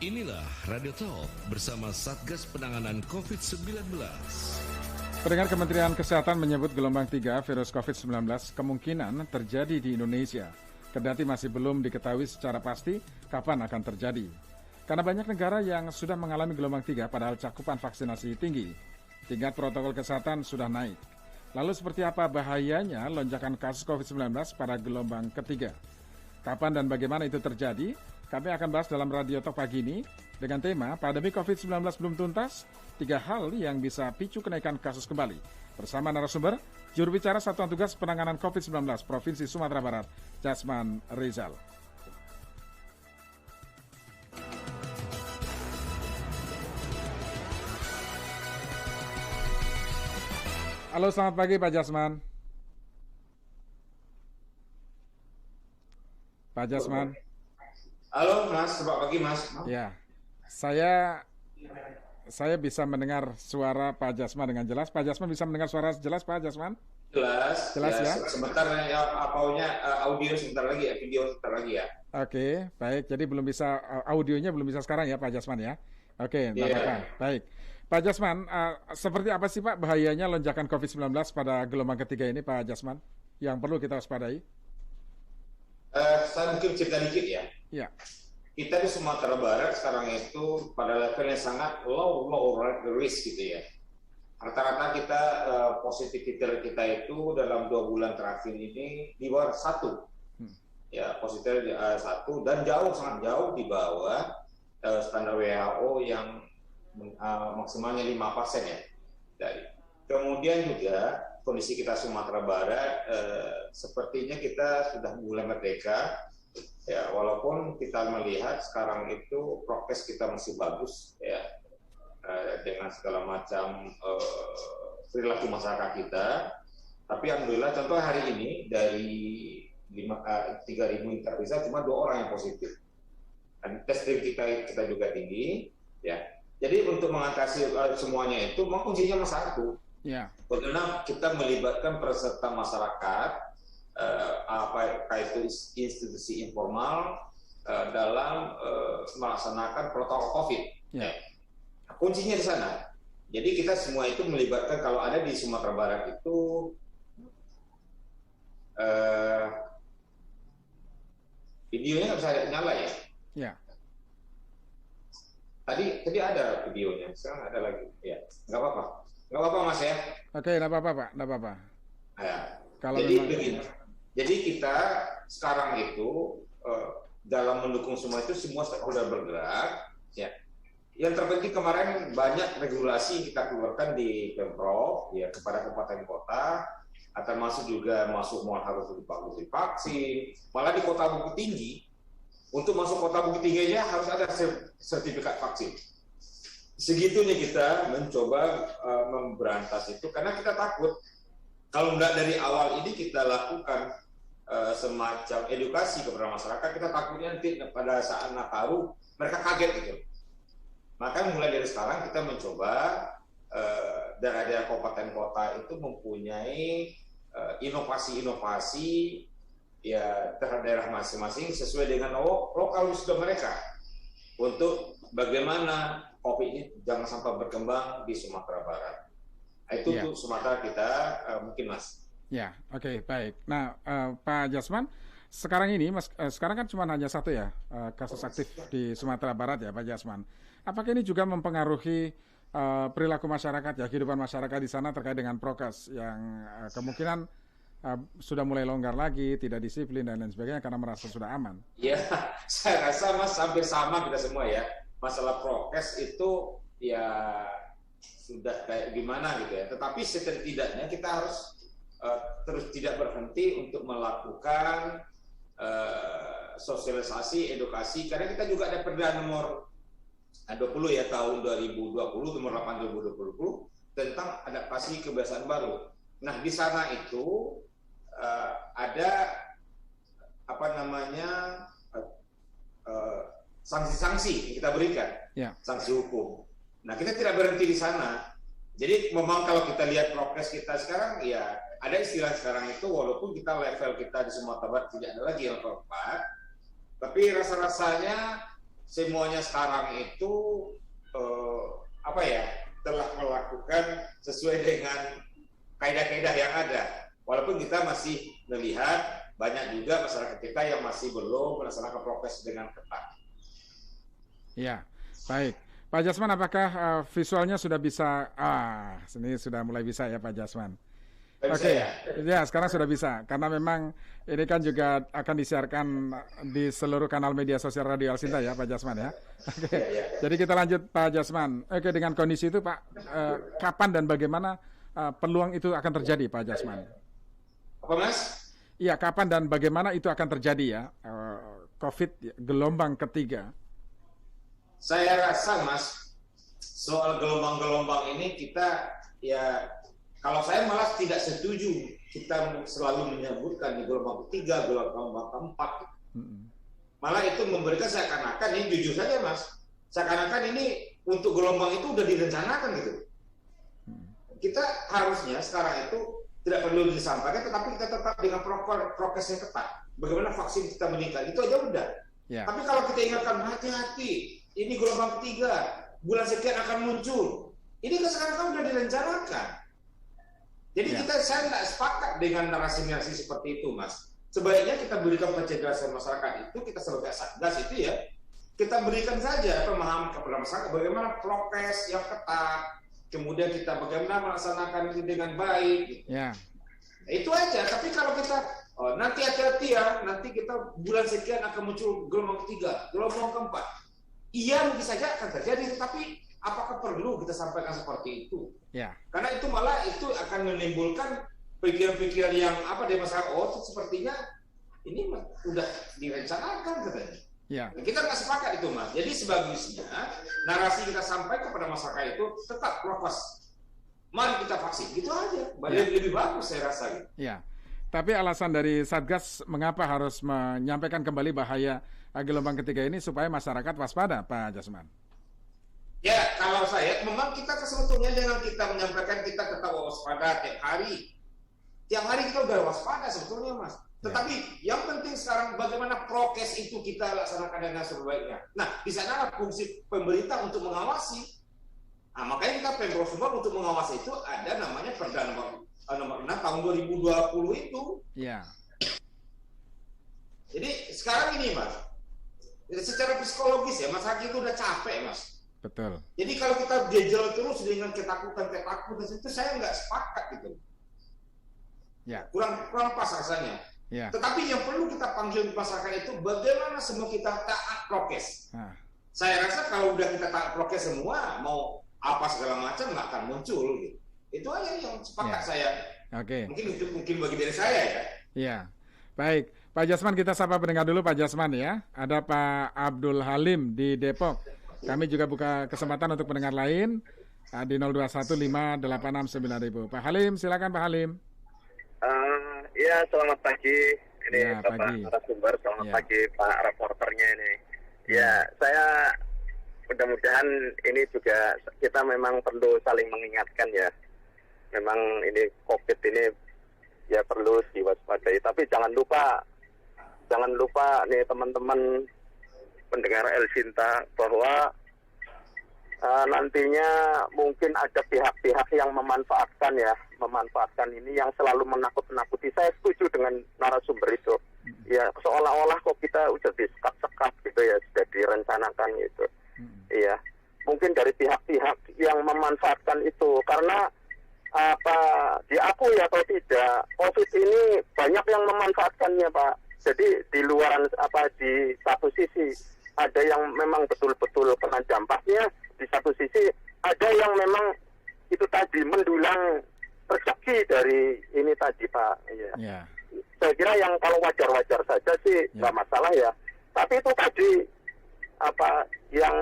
Inilah Radio Talk bersama Satgas Penanganan COVID-19. Pendengar, Kementerian Kesehatan menyebut gelombang 3 virus COVID-19 kemungkinan terjadi di Indonesia. Kendati masih belum diketahui secara pasti kapan akan terjadi. Karena banyak negara yang sudah mengalami gelombang 3 padahal cakupan vaksinasi tinggi. Tingkat protokol kesehatan sudah naik. Lalu seperti apa bahayanya lonjakan kasus COVID-19 pada gelombang ketiga? Kapan dan bagaimana itu terjadi? Kami akan bahas dalam Radio Talk pagi ini dengan tema pandemi COVID-19 belum tuntas, 3 hal yang bisa picu kenaikan kasus kembali. Bersama narasumber, juru bicara Satuan Tugas Penanganan COVID-19 Provinsi Sumatera Barat, Jasman Rizal. Halo, selamat pagi Pak Jasman. Pak Jasman. Halo Mas, selamat pagi Mas. Ya, saya bisa mendengar suara Pak Jasman dengan jelas. Pak Jasman bisa mendengar suara jelas Pak Jasman? Jelas ya. Sebentar ya, audio sebentar lagi ya, video sebentar lagi ya. Oke, baik. Jadi belum bisa, audionya belum bisa sekarang ya Pak Jasman ya? Oke, tidak apa-apa. Baik. Pak Jasman, seperti apa sih Pak bahayanya lonjakan COVID-19 pada gelombang ketiga ini Pak Jasman? Yang perlu kita waspadai? Saya mungkin cerita dikit ya. Ya. Kita di Sumatera Barat sekarang itu pada level yang sangat low risk gitu ya. Rata-rata kita positivity rate kita itu dalam 2 bulan terakhir ini di bawah 1. Ya, positif 1 dan sangat jauh di bawah standar WHO yang maksimalnya 5% ya. Kemudian juga kondisi kita Sumatera Barat sepertinya kita sudah mulai merdeka ya, walaupun kita melihat sekarang itu prokes kita masih bagus ya, dengan segala macam perilaku masyarakat kita. Tapi alhamdulillah contoh hari ini dari 3.000 intervisa cuma 2 orang yang positif. Dan testing kita juga tinggi ya. Jadi untuk mengatasi semuanya itu memang kuncinya cuma satu. Ya. Bagaimana kita melibatkan peserta masyarakat, apa itu institusi informal dalam melaksanakan protokol COVID. Ya. Kuncinya di sana. Jadi kita semua itu melibatkan, kalau ada di Sumatera Barat itu videonya nggak bisa nyala ya? Ya. Tadi ada videonya, sekarang ada lagi. Ya, nggak apa-apa Mas ya. Oke, nggak apa-apa Pak, nggak apa-apa. Ya. Kalau Jadi memang... begini. Jadi kita sekarang itu dalam mendukung semua itu semua stakeholder bergerak. Ya. Yang terpenting kemarin banyak regulasi yang kita keluarkan di Pemprov ya kepada kabupaten kota, termasuk juga masuk mal harus divaksin. Malah di Kota Bukit Tinggi, untuk masuk Kota Bukit Tinggi aja harus ada sertifikat vaksin. Segitunya kita mencoba memberantas itu karena kita takut kalau nggak dari awal ini kita lakukan semacam edukasi kepada masyarakat, kita takutnya nanti pada saat Nataru mereka kaget gitu. Maka mulai dari sekarang kita mencoba daerah-daerah kabupaten kota itu mempunyai inovasi-inovasi ya terhadap daerah masing-masing sesuai dengan lokal wisdom mereka untuk bagaimana COVID ini jangan sampai berkembang di Sumatera Barat. Itu untuk Sumatera kita mungkin Mas. Ya, oke, baik. Nah, Pak Jasman, sekarang ini sekarang kan cuma hanya 1 ya kasus aktif di Sumatera Barat ya Pak Jasman. Apakah ini juga mempengaruhi perilaku masyarakat ya, kehidupan masyarakat di sana terkait dengan prokes yang kemungkinan sudah mulai longgar lagi, tidak disiplin dan lain sebagainya karena merasa sudah aman? Ya, saya rasa Mas hampir sama kita semua ya. Masalah prokes itu ya sudah kayak gimana gitu ya. Tetapi setidaknya kita harus terus tidak berhenti untuk melakukan sosialisasi, edukasi, karena kita juga ada Perda nomor 20 ya tahun 2020, nomor 8 2020 tentang adaptasi kebiasaan baru. Nah di sana itu ada apa namanya sanksi-sanksi yang kita berikan, sanksi hukum. Nah kita tidak berhenti di sana. Jadi memang kalau kita lihat prokes kita sekarang ya ada istilah sekarang itu walaupun kita level kita di Sumatera Barat tidak ada lagi level 4, tapi rasa-rasanya semuanya sekarang itu apa ya, telah melakukan sesuai dengan kaidah-kaidah yang ada. Walaupun kita masih melihat banyak juga masyarakat kita yang masih belum melaksanakan prokes dengan ketat. Ya, baik. Pak Jasman, apakah visualnya sudah bisa? Sini sudah mulai bisa ya Pak Jasman. Oke, ya sekarang sudah bisa. Karena memang ini kan juga akan disiarkan di seluruh kanal media sosial Radio Al-Sinta ya Pak Jasman ya. Oke, jadi kita lanjut Pak Jasman. Oke, dengan kondisi itu Pak, kapan dan bagaimana peluang itu akan terjadi Pak Jasman? Apa Mas? Iya, kapan dan bagaimana itu akan terjadi ya, COVID gelombang ketiga? Saya rasa Mas, soal gelombang-gelombang ini kita ya, kalau saya malah tidak setuju kita selalu menyebutkan di gelombang ketiga, gelombang keempat. Malah itu memberikan seakan-akan, ini jujur saja Mas, seakan-akan ini untuk gelombang itu udah direncanakan gitu. Kita harusnya sekarang itu tidak perlu disampaikan, tetapi kita tetap dengan prokes yang ketat. Bagaimana vaksin kita meningkat, itu aja udah. Yeah. Tapi kalau kita ingatkan, hati-hati, ini gelombang ketiga, bulan sekian akan muncul. Ini kan sekarang kan udah direncanakan. Jadi saya tidak sepakat dengan narasi-narasi seperti itu, Mas. Sebaiknya kita berikan pencegahan masyarakat itu, kita sebagai Satgas itu ya, kita berikan saja pemahaman kepada masyarakat bagaimana prokes yang ketat, kemudian kita bagaimana melaksanakan ini dengan baik. Ya. Itu aja. Tapi kalau kita nanti hati-hati ya, nanti kita bulan sekian akan muncul gelombang ketiga, gelombang keempat. Iya mungkin saja akan terjadi, tapi apakah perlu kita sampaikan seperti itu? Ya. Karena itu malah itu akan menimbulkan pikiran-pikiran yang di masyarakat. Oh, sepertinya ini udah direncanakan katanya. Ya. Kita nggak sepakat itu Mas. Jadi sebagusnya narasi kita sampaikan kepada masyarakat itu tetap prokes. Mari kita vaksin, gitu aja. Lebih bagus saya rasa. Gitu. Ya. Tapi alasan dari Satgas mengapa harus menyampaikan kembali bahaya gelombang ketiga ini supaya masyarakat waspada, Pak Jasman? Ya, kalau saya memang kita sebetulnya dengan kita menyampaikan kita tetap waspada tiap hari. Tiap hari kita udah waspada sebetulnya Mas. Tetapi yang penting sekarang bagaimana prokes itu kita laksanakan dengan sebaiknya. Nah, di sana fungsi pemerintah untuk mengawasi. Nah, makanya kita Pemprov Sumbar untuk mengawasi itu ada namanya Perda nomor 6 tahun 2020 itu. Iya. Jadi sekarang ini Mas, secara psikologis ya masyarakat itu udah capek Mas. Betul. Jadi kalau kita jejel terus dengan ketakutan itu saya nggak sepakat gitu. Ya. Kurang pas rasanya. Ya. Tetapi yang perlu kita panggil masyarakat itu bagaimana semua kita taat prokes. Saya rasa kalau udah kita taat prokes semua, mau apa segala macam nggak akan muncul. Gitu. Itu aja yang sepakat saya. Oke. Mungkin bagi diri saya ya. Iya. Baik, Pak Jasman kita sapa pendengar dulu Pak Jasman ya. Ada Pak Abdul Halim di Depok. Kami juga buka kesempatan untuk pendengar lain di 0215869000. Pak Halim, silakan Pak Halim. Ya, selamat pagi. Ini ya, Bapak narasumber, selamat pagi Pak reporternya ini. Ya, saya mudah-mudahan ini juga kita memang perlu saling mengingatkan ya. Memang ini COVID ini ya perlu diwaspadai. Tapi jangan lupa nih teman-teman pendengar El-Sinta bahwa nantinya mungkin ada pihak-pihak yang memanfaatkan ini yang selalu menakut-nakuti. Saya setuju dengan narasumber itu. Ya seolah-olah kok kita udah disekat-sekat gitu ya, sudah direncanakan gitu. Iya. Mungkin dari pihak-pihak yang memanfaatkan itu karena diakui atau tidak, COVID ini banyak yang memanfaatkannya Pak. Jadi di luaran di satu sisi ada yang memang betul-betul kena dampaknya, di satu sisi ada yang memang itu tadi mendulang rezeki dari ini tadi Pak. Iya. Yeah. Saya kira yang kalau wajar-wajar saja sih nggak masalah ya. Tapi itu tadi yang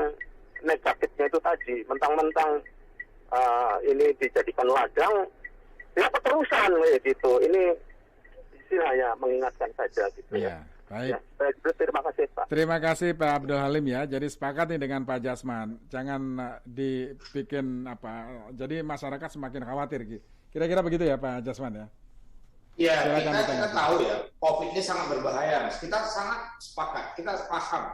negatifnya itu tadi mentang-mentang ini dijadikan ladang ya keterusan gitu. Ini istilahnya mengingatkan saja gitu ya. Baik. Ya, terima kasih Pak. Terima kasih Pak Abdul Halim ya. Jadi sepakat nih dengan Pak Jasman. Jangan dibikin jadi masyarakat semakin khawatir gitu. Kira-kira begitu ya Pak Jasman ya. Iya, kita tahu ya COVID ini sangat berbahaya Mas. Kita sangat sepakat, kita paham.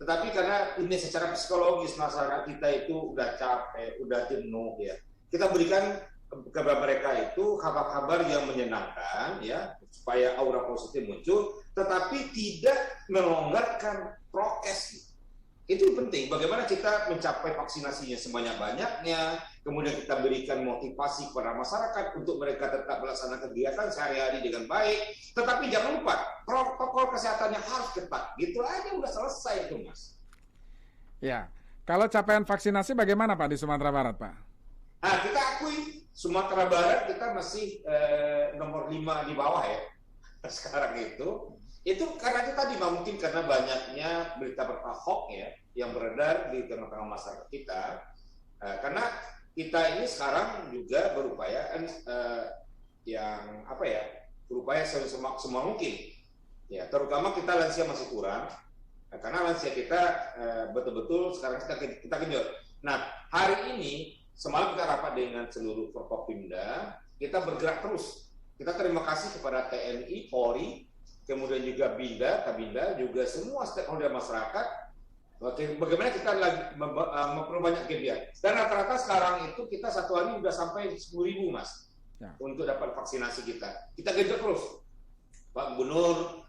Tetapi karena ini secara psikologis masyarakat kita itu udah capek, udah jenuh ya. Kita berikan kepada mereka itu kabar-kabar yang menyenangkan ya, supaya aura positif muncul, tetapi tidak melonggarkan prokes. Itu penting, bagaimana kita mencapai vaksinasinya sebanyak-banyaknya, kemudian kita berikan motivasi kepada masyarakat untuk mereka tetap melaksanakan kegiatan sehari-hari dengan baik, tetapi jangan lupa, protokol kesehatannya harus ketat. Gitu aja udah selesai itu, Mas. Ya, kalau capaian vaksinasi bagaimana Pak di Sumatera Barat, Pak? Nah, kita akui, Sumatera Barat kita masih nomor 5 di bawah ya, sekarang itu karena itu tadi mungkin karena banyaknya berita-berita hoax ya yang beredar di tengah-tengah masyarakat kita. Karena kita ini sekarang juga berupaya berupaya semua mungkin. Ya, terutama kita lansia masih kurang. Karena lansia kita betul-betul sekarang kita genjot. Nah, hari ini semalam kita rapat dengan seluruh Forkopimda, kita bergerak terus. Kita terima kasih kepada TNI, Polri, kemudian juga Kabinda, juga semua stakeholder masyarakat, bagaimana kita lagi memperbanyak kegiatan. Dan rata-rata sekarang itu kita satu hari sudah sampai 10.000 Mas, ya, untuk dapat vaksinasi kita. Kita genjot terus. Pak Gubernur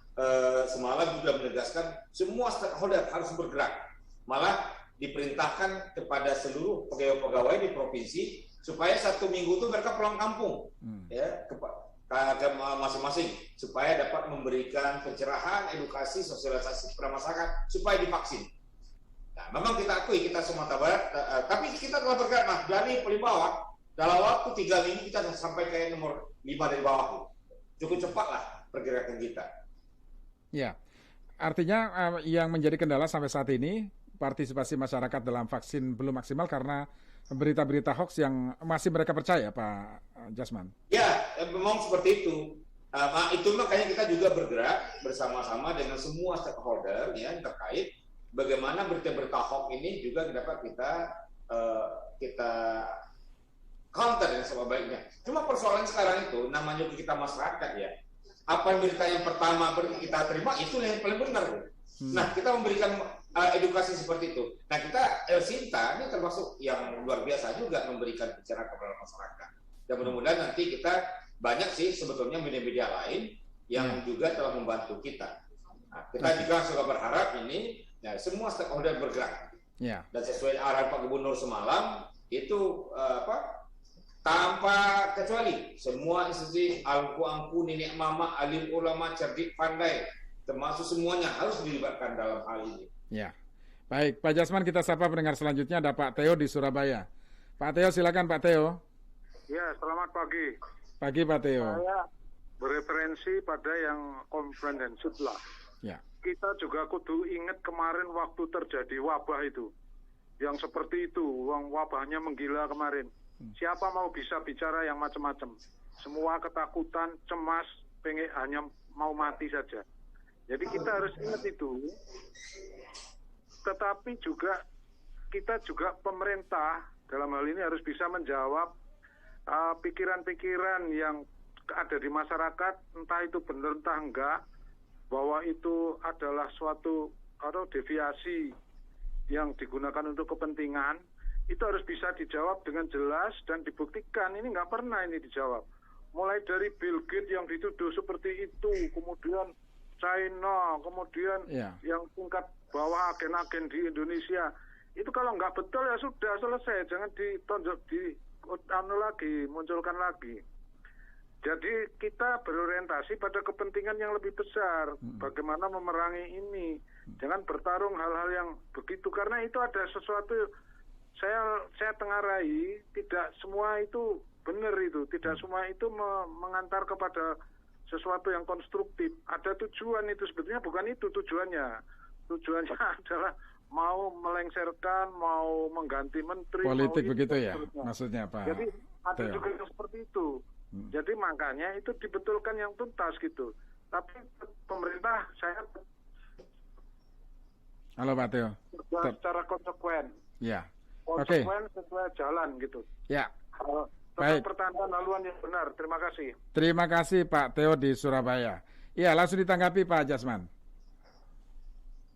semalam sudah menegaskan semua stakeholder harus bergerak. Malah diperintahkan kepada seluruh pegawai-pegawai di provinsi supaya 1 minggu itu mereka pulang kampung, ya, ke masing-masing supaya dapat memberikan pencerahan, edukasi, sosialisasi kepada masyarakat supaya divaksin. Nah, memang kita akui kita Sumatera Barat, tapi kita telah bergerak Mas dari paling bawah. Dalam waktu 3 minggu kita sampai ke nomor 5 dari bawah. Cukup cepatlah pergerakan kita. Ya, artinya yang menjadi kendala sampai saat ini partisipasi masyarakat dalam vaksin belum maksimal karena berita-berita hoax yang masih mereka percaya, Pak Jasman. Ya, memang seperti itu. Itu makanya kita juga bergerak bersama-sama dengan semua stakeholder ya, yang terkait bagaimana berita-berita hoax ini juga dapat kita counter dengan sebaik-baiknya. Cuma persoalan sekarang itu namanya kita masyarakat ya. Apa berita yang pertama kita terima itu yang paling benar. Nah, kita memberikan edukasi seperti itu. Nah, kita Sinta ini termasuk yang luar biasa juga memberikan pencerahan kepada masyarakat. Dan mudah-mudahan nanti kita banyak sih sebetulnya media-media lain yang juga telah membantu kita. Nah, kita juga suka berharap ini semua stakeholder bergerak. Dan sesuai arahan Pak Gubernur semalam itu tanpa kecuali semua institusi angku-angku, nenek mama, alim ulama, cerdik, pandai, termasuk semuanya harus dilibatkan dalam hal ini. Ya, baik Pak Jasman, kita sapa pendengar selanjutnya ada Pak Theo di Surabaya. Pak Theo, silakan Pak Theo. Ya, selamat pagi. Pagi Pak Theo. Saya bereferensi pada yang komprehensif lah. Ya. Kita juga kudu ingat kemarin waktu terjadi wabah itu, yang seperti itu, wabahnya menggila kemarin. Siapa mau bisa bicara yang macam-macam? Semua ketakutan, cemas, pengen hanya mau mati saja. Jadi kita harus ingat itu. Tetapi juga kita juga pemerintah dalam hal ini harus bisa menjawab pikiran-pikiran yang ada di masyarakat, entah itu benar entah enggak, bahwa itu adalah suatu deviasi yang digunakan untuk kepentingan. Itu harus bisa dijawab dengan jelas dan dibuktikan. Ini nggak pernah ini dijawab. Mulai dari Bill Gates yang dituduh seperti itu, kemudian China, kemudian yang tingkat bawah agen-agen di Indonesia. Itu kalau nggak betul ya sudah selesai, jangan ditonjok munculkan lagi. Jadi kita berorientasi pada kepentingan yang lebih besar, bagaimana memerangi ini. Jangan bertarung hal-hal yang begitu, karena itu ada sesuatu. Saya tengarai, tidak semua itu benar itu, tidak semua itu mengantar kepada sesuatu yang konstruktif. Ada tujuan itu, sebetulnya bukan itu tujuannya. Tujuannya adalah mau melengsarkan, mau mengganti menteri. Politik begitu ya, maksudnya Pak. Jadi ada juga yang seperti itu. Jadi makanya itu dibetulkan yang tuntas gitu. Tapi pemerintah saya Halo Pak Theo. Secara konsekuen. Ya. Konsekuen sesuai jalan gitu. Ya. Baik. Pertahanan haluan yang benar. Terima kasih. Terima kasih Pak Theo di Surabaya. Iya, langsung ditanggapi Pak Jasman.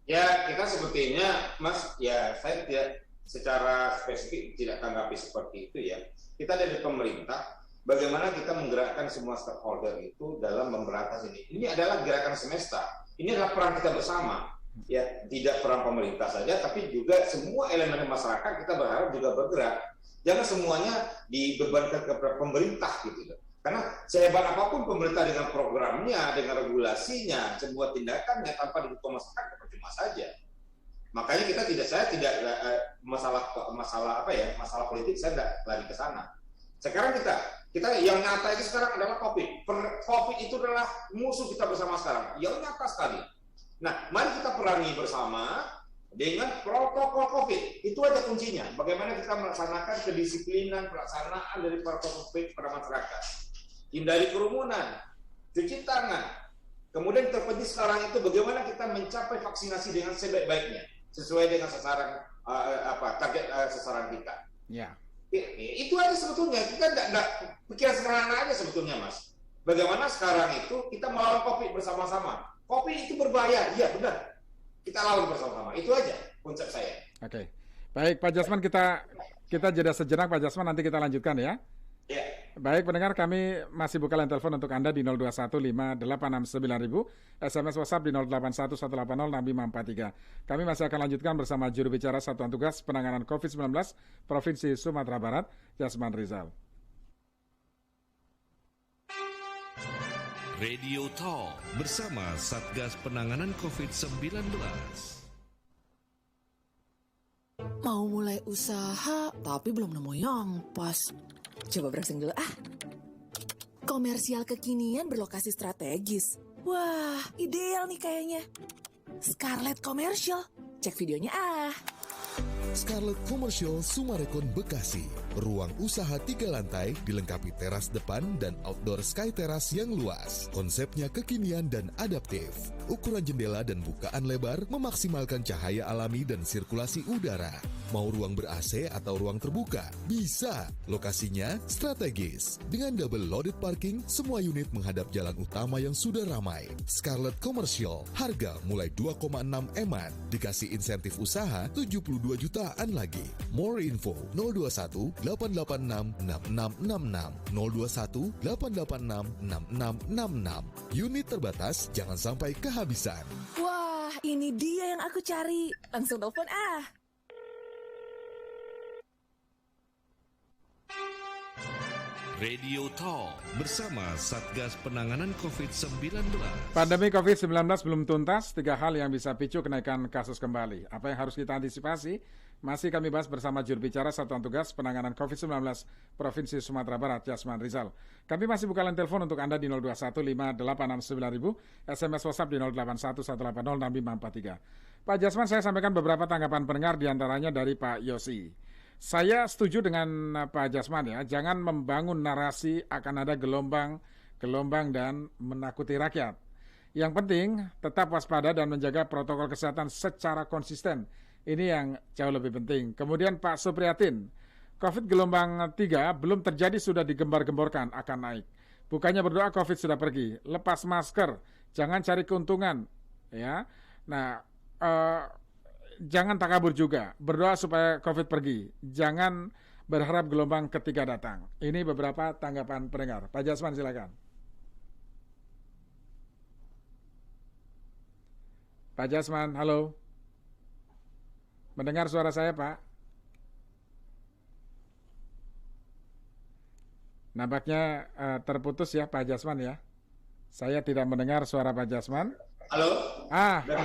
Ya, kita sebetulnya, Mas, ya saya tidak secara spesifik tidak tanggapi seperti itu ya. Kita dari pemerintah, bagaimana kita menggerakkan semua stakeholder itu dalam memberantas ini. Ini adalah gerakan semesta. Ini adalah peran kita bersama. Ya, tidak peran pemerintah saja, tapi juga semua elemen masyarakat kita berharap juga bergerak. Jangan semuanya dibebankan kepada pemerintah gitu. Karena sehebat apapun pemerintah dengan programnya, dengan regulasinya, sebuah tindakannya tanpa didukung masyarakat percuma saja. Makanya saya tidak masalah politik saya tidak lari ke sana. Sekarang kita yang nyata itu sekarang adalah COVID. COVID itu adalah musuh kita bersama sekarang. Yang nyata sekali. Nah, mari kita perangi bersama dengan protokol COVID. Itu aja kuncinya. Bagaimana kita melaksanakan kedisiplinan pelaksanaan dari protokol COVID pada masyarakat. Hindari kerumunan, cuci tangan. Kemudian terpenting sekarang itu bagaimana kita mencapai vaksinasi dengan sebaik-baiknya sesuai dengan sasaran target sasaran kita. Ya. Itu aja sebetulnya. Kita tidak pikiran sederhana aja sebetulnya, Mas. Bagaimana sekarang itu kita melawan COVID bersama-sama. COVID itu berbahaya, iya benar. Kita lawan bersama-sama. Itu aja konsep saya. Oke. Baik, Pak Jasman, kita jeda sejenak, Pak Jasman, nanti kita lanjutkan ya. Ya. Baik, pendengar, kami masih buka line telepon untuk Anda di 0215869000, SMS WhatsApp di 0811806543. Kami masih akan lanjutkan bersama juru bicara Satuan Tugas Penanganan COVID-19 Provinsi Sumatera Barat, Jasman Rizal. Radio Talk bersama Satgas Penanganan COVID-19. Mau mulai usaha, tapi belum nemu yang pas. Coba browsing dulu ah. Komersial kekinian berlokasi strategis. Wah, ideal nih kayaknya. Scarlett Commercial. Cek videonya ah. Scarlett Commercial Sumarekon Bekasi. Ruang usaha 3 lantai dilengkapi teras depan dan outdoor sky teras yang luas. Konsepnya kekinian dan adaptif. Ukuran jendela dan bukaan lebar memaksimalkan cahaya alami dan sirkulasi udara. Mau ruang ber-AC atau ruang terbuka? Bisa. Lokasinya strategis. Dengan double loaded parking, semua unit menghadap jalan utama yang sudah ramai. Scarlett Commercial, harga mulai 2,6 eman. Dikasih insentif usaha 72 jutaan lagi. More info 021 886 6666 021 886 6666. Unit terbatas, jangan sampai kehabisan. Wah, ini dia yang aku cari. Langsung telepon ah. Radio Talk bersama Satgas Penanganan COVID-19. Pandemi COVID-19 belum tuntas, 3 hal yang bisa picu kenaikan kasus kembali. Apa yang harus kita antisipasi? Masih kami bahas bersama juru bicara Satuan Tugas Penanganan COVID-19 Provinsi Sumatera Barat, Jasman Rizal. Kami masih buka line telepon untuk Anda di 0215869000, SMS WhatsApp di 0811806543. Pak Jasman, saya sampaikan beberapa tanggapan pendengar diantaranya dari Pak Yosi. Saya setuju dengan Pak Jasman ya, jangan membangun narasi akan ada gelombang dan menakuti rakyat. Yang penting tetap waspada dan menjaga protokol kesehatan secara konsisten. Ini yang jauh lebih penting. Kemudian Pak Supriyatin, COVID gelombang 3 belum terjadi sudah digembar-gemborkan akan naik. Bukannya berdoa COVID sudah pergi. Lepas masker, jangan cari keuntungan. Ya, nah jangan takabur juga. Berdoa supaya COVID pergi. Jangan berharap gelombang ketiga datang. Ini beberapa tanggapan pendengar. Pak Jasman silakan. Pak Jasman, halo. Mendengar suara saya, Pak? Nampaknya terputus ya, Pak Jasman ya. Saya tidak mendengar suara Pak Jasman. Halo?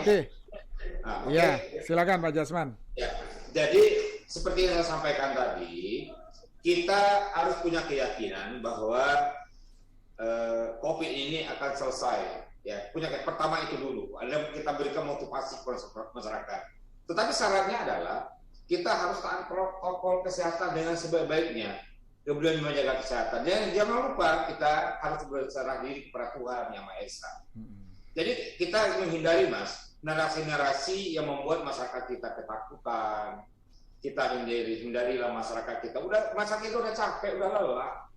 Oke. Ya, silakan Pak Jasman. Ya, jadi seperti yang saya sampaikan tadi, kita harus punya keyakinan bahwa COVID ini akan selesai. Ya, pertama itu dulu. Ada kita berikan motivasi kepada masyarakat. Tetapi syaratnya adalah kita harus taat protokol kesehatan dengan sebaik-baiknya. Kemudian menjaga kesehatan. Jangan lupa kita harus berserah diri kepada Tuhan Yang Maha Esa. Jadi kita menghindari, Mas, narasi-narasi yang membuat masyarakat kita ketakutan. Kita hindarilah masyarakat kita. Masyarakat kita udah capek, udah lelah.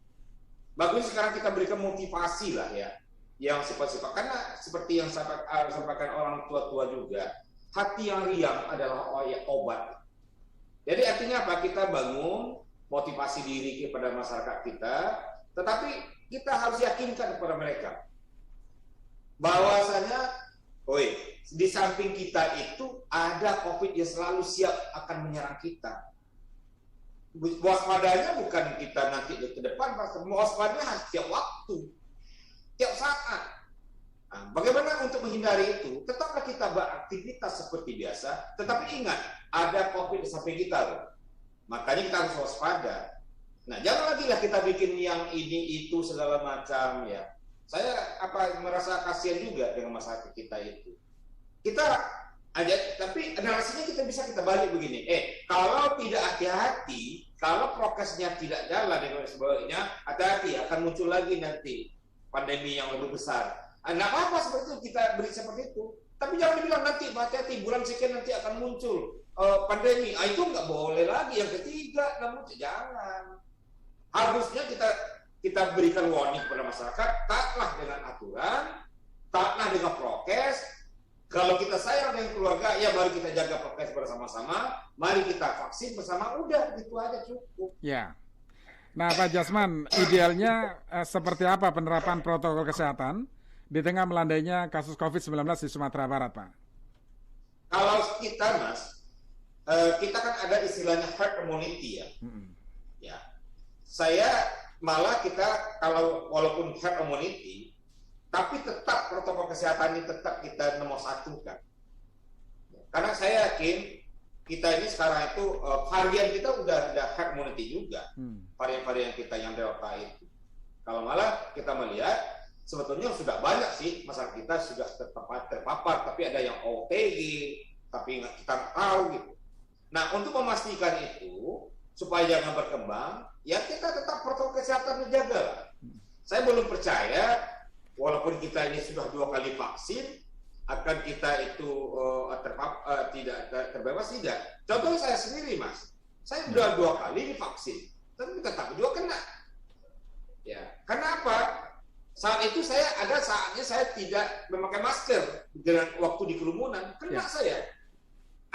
Bagus sekarang kita berikan motivasi lah ya. Yang sifat-sifat. Karena seperti yang saya sampaikan orang tua-tua juga. hati yang riang adalah obat. Jadi artinya apa? Kita bangun motivasi diri kepada masyarakat kita, tetapi kita harus yakinkan kepada mereka bahwasanya, di samping kita itu ada COVID yang selalu siap akan menyerang kita. Waspadanya bukan kita nanti ke depan, waspadanya setiap waktu, tiap saat. Nah, bagaimana untuk menghindari itu? Tetaplah kita beraktivitas seperti biasa, tetapi ingat, ada COVID di samping kita loh. Makanya kita harus waspada. Nah, jangan lagi lah kita bikin yang ini itu segala macam ya. Saya merasa kasihan juga dengan masyarakat kita itu. Kita aja, tapi narasinya kita balik begini. Kalau tidak hati-hati, kalau prokesnya tidak jalan dan sebagainya, hati-hati akan muncul lagi nanti pandemi yang lebih besar. Nggak apa-apa seperti itu, kita beri seperti itu. Tapi jangan dibilang nanti, hati-hati, bulan sekian nanti akan muncul pandemi. Itu nggak boleh lagi. Yang ketiga, namun jangan. Harusnya kita berikan warning kepada masyarakat, taatlah dengan aturan, taatlah dengan prokes. Kalau kita sayang dengan keluarga, ya mari kita jaga prokes bersama-sama, mari kita vaksin bersama, udah, itu aja cukup. Ya. Nah, Pak Jasman, idealnya seperti apa penerapan protokol kesehatan di tengah melandainya kasus COVID-19 di Sumatera Barat, Pak? Kalau kita, Mas, kita kan ada istilahnya herd immunity ya. Ya. Saya malah kita kalau walaupun herd immunity, tapi tetap protokol kesehatan ini tetap kita nomor satu kan. Karena saya yakin kita ini sekarang itu varian kita udah ada herd immunity juga. Varian-varian kita yang Delta itu. Kalau malah kita melihat sebetulnya sudah banyak sih masyarakat kita sudah terpapar, tapi ada yang OTG, tapi kita nggak tahu gitu. Nah, untuk memastikan itu supaya jangan berkembang, ya kita tetap protokol kesehatan dijaga. Saya belum percaya, walaupun kita ini sudah 2 kali vaksin, akan kita itu tidak terbebas, tidak. Contohnya saya sendiri, Mas. Saya sudah 2 kali divaksin, tapi tetap juga kena. Ya, kenapa? Saat itu saatnya saya tidak memakai masker dengan waktu di kerumunan, kena saya.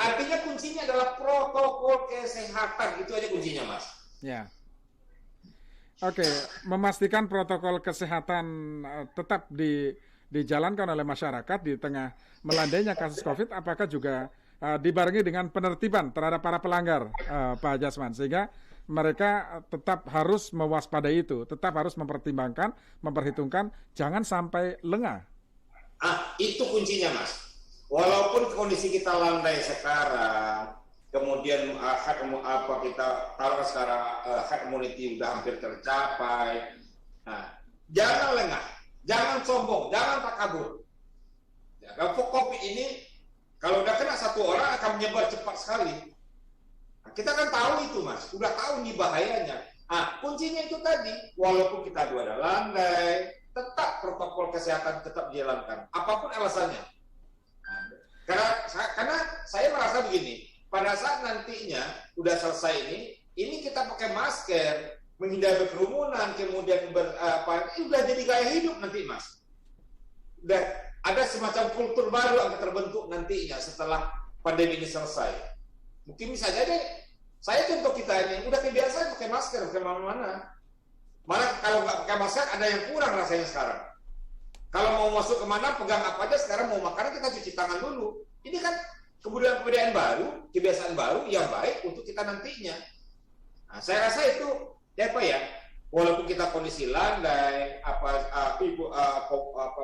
Artinya kuncinya adalah protokol kesehatan, itu aja kuncinya, Mas. Ya. Oke, memastikan protokol kesehatan tetap dijalankan oleh masyarakat di tengah melandainya kasus COVID, apakah juga dibarengi dengan penertiban terhadap para pelanggar, Pak Jasman, sehingga mereka tetap harus mewaspadai itu, tetap harus mempertimbangkan, memperhitungkan, jangan sampai lengah. Itu kuncinya, Mas. Walaupun kondisi kita landai sekarang, kemudian kita taruh sekarang herd immunity udah hampir tercapai. Nah, jangan lengah, jangan sombong, jangan takabur. Ya, kalau COVID ini kalau udah kena satu orang akan menyebar cepat sekali. Nah, kita kan tahu itu, Mas, udah tahu nih bahayanya. Kuncinya itu tadi, walaupun kita ada landai, tetap protokol kesehatan tetap dijalankan, apapun alasannya. Karena saya merasa begini, pada saat nantinya udah selesai ini kita pakai masker, menghindari kerumunan, kemudian udah jadi gaya hidup nanti, Mas. Udah ada semacam kultur baru yang terbentuk nantinya setelah pandemi ini selesai. Mungkin bisa jadi saya contoh kita ini udah kebiasaan pakai masker kemana-mana. Malah kalau nggak pakai masker ada yang kurang rasanya sekarang. Kalau mau masuk kemana, pegang apa aja, sekarang mau makan kita cuci tangan dulu. Ini kan kebudayaan baru, kebiasaan baru yang baik untuk kita nantinya. Nah, saya rasa itu, walaupun kita kondisi landai,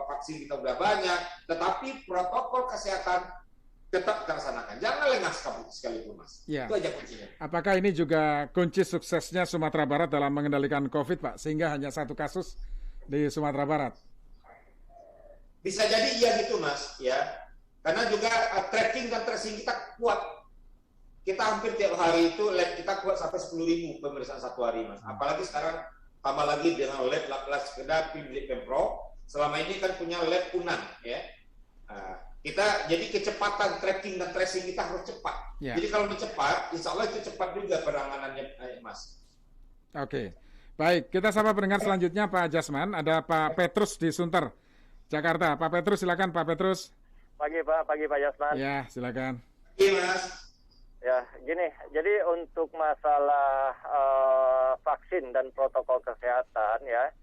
vaksin kita udah banyak, tetapi protokol kesehatan tetap terlaksanakan. Jangan lengah sekalipun, Mas. Ya. Itu aja kuncinya. Apakah ini juga kunci suksesnya Sumatera Barat dalam mengendalikan COVID, Pak? Sehingga hanya 1 kasus di Sumatera Barat? Bisa jadi iya gitu, Mas, ya. Karena juga tracking dan tracing kita kuat. Kita hampir tiap hari itu lab kita kuat sampai 10.000 pemeriksaan 1 hari, Mas. Apalagi sekarang tambah lagi dengan lab sekedar milik Pemprov. Selama ini kan punya lab Unan, ya. Kita jadi kecepatan tracking dan tracing kita harus cepat. Ya. Jadi kalau cepat, insya Allah itu cepat juga penanganannya, Mas. Oke, baik. Kita sapa pendengar selanjutnya, Pak Jasman. Ada Pak Petrus di Sunter, Jakarta. Pak Petrus, silakan Pak Petrus. Pagi Pak Yasman. Ya, silakan. Iya Mas. Ya, gini, jadi untuk masalah vaksin dan protokol kesehatan ya,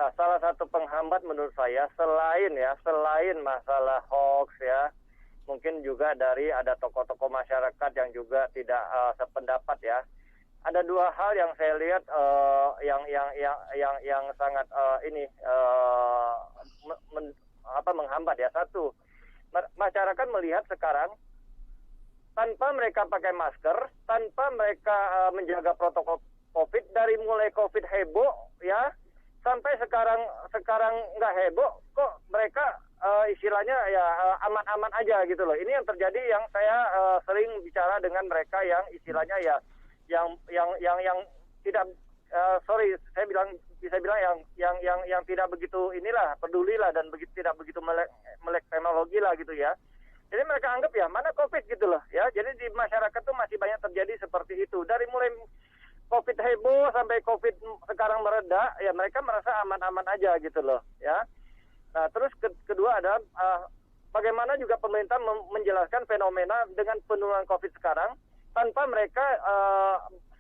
nah, salah satu penghambat menurut saya selain masalah hoax ya, mungkin juga dari ada tokoh-tokoh masyarakat yang juga tidak sependapat ya. Ada dua hal yang saya lihat yang sangat menghambat ya. Satu, masyarakat melihat sekarang tanpa mereka pakai masker, tanpa mereka menjaga protokol COVID, dari mulai COVID heboh ya, sampai sekarang nggak heboh, kok mereka istilahnya ya aman-aman aja gitu loh. Ini yang terjadi, yang saya sering bicara dengan mereka yang istilahnya ya yang tidak saya bisa bilang yang tidak begitu pedulilah dan tidak begitu melek teknologi lah gitu ya. Jadi mereka anggap ya mana COVID gitu loh ya. Jadi di masyarakat tuh masih banyak terjadi seperti itu. Dari mulai COVID heboh sampai COVID sekarang mereda, ya mereka merasa aman-aman aja gitu loh ya. Nah terus kedua adalah bagaimana juga pemerintah menjelaskan fenomena dengan penularan COVID sekarang tanpa mereka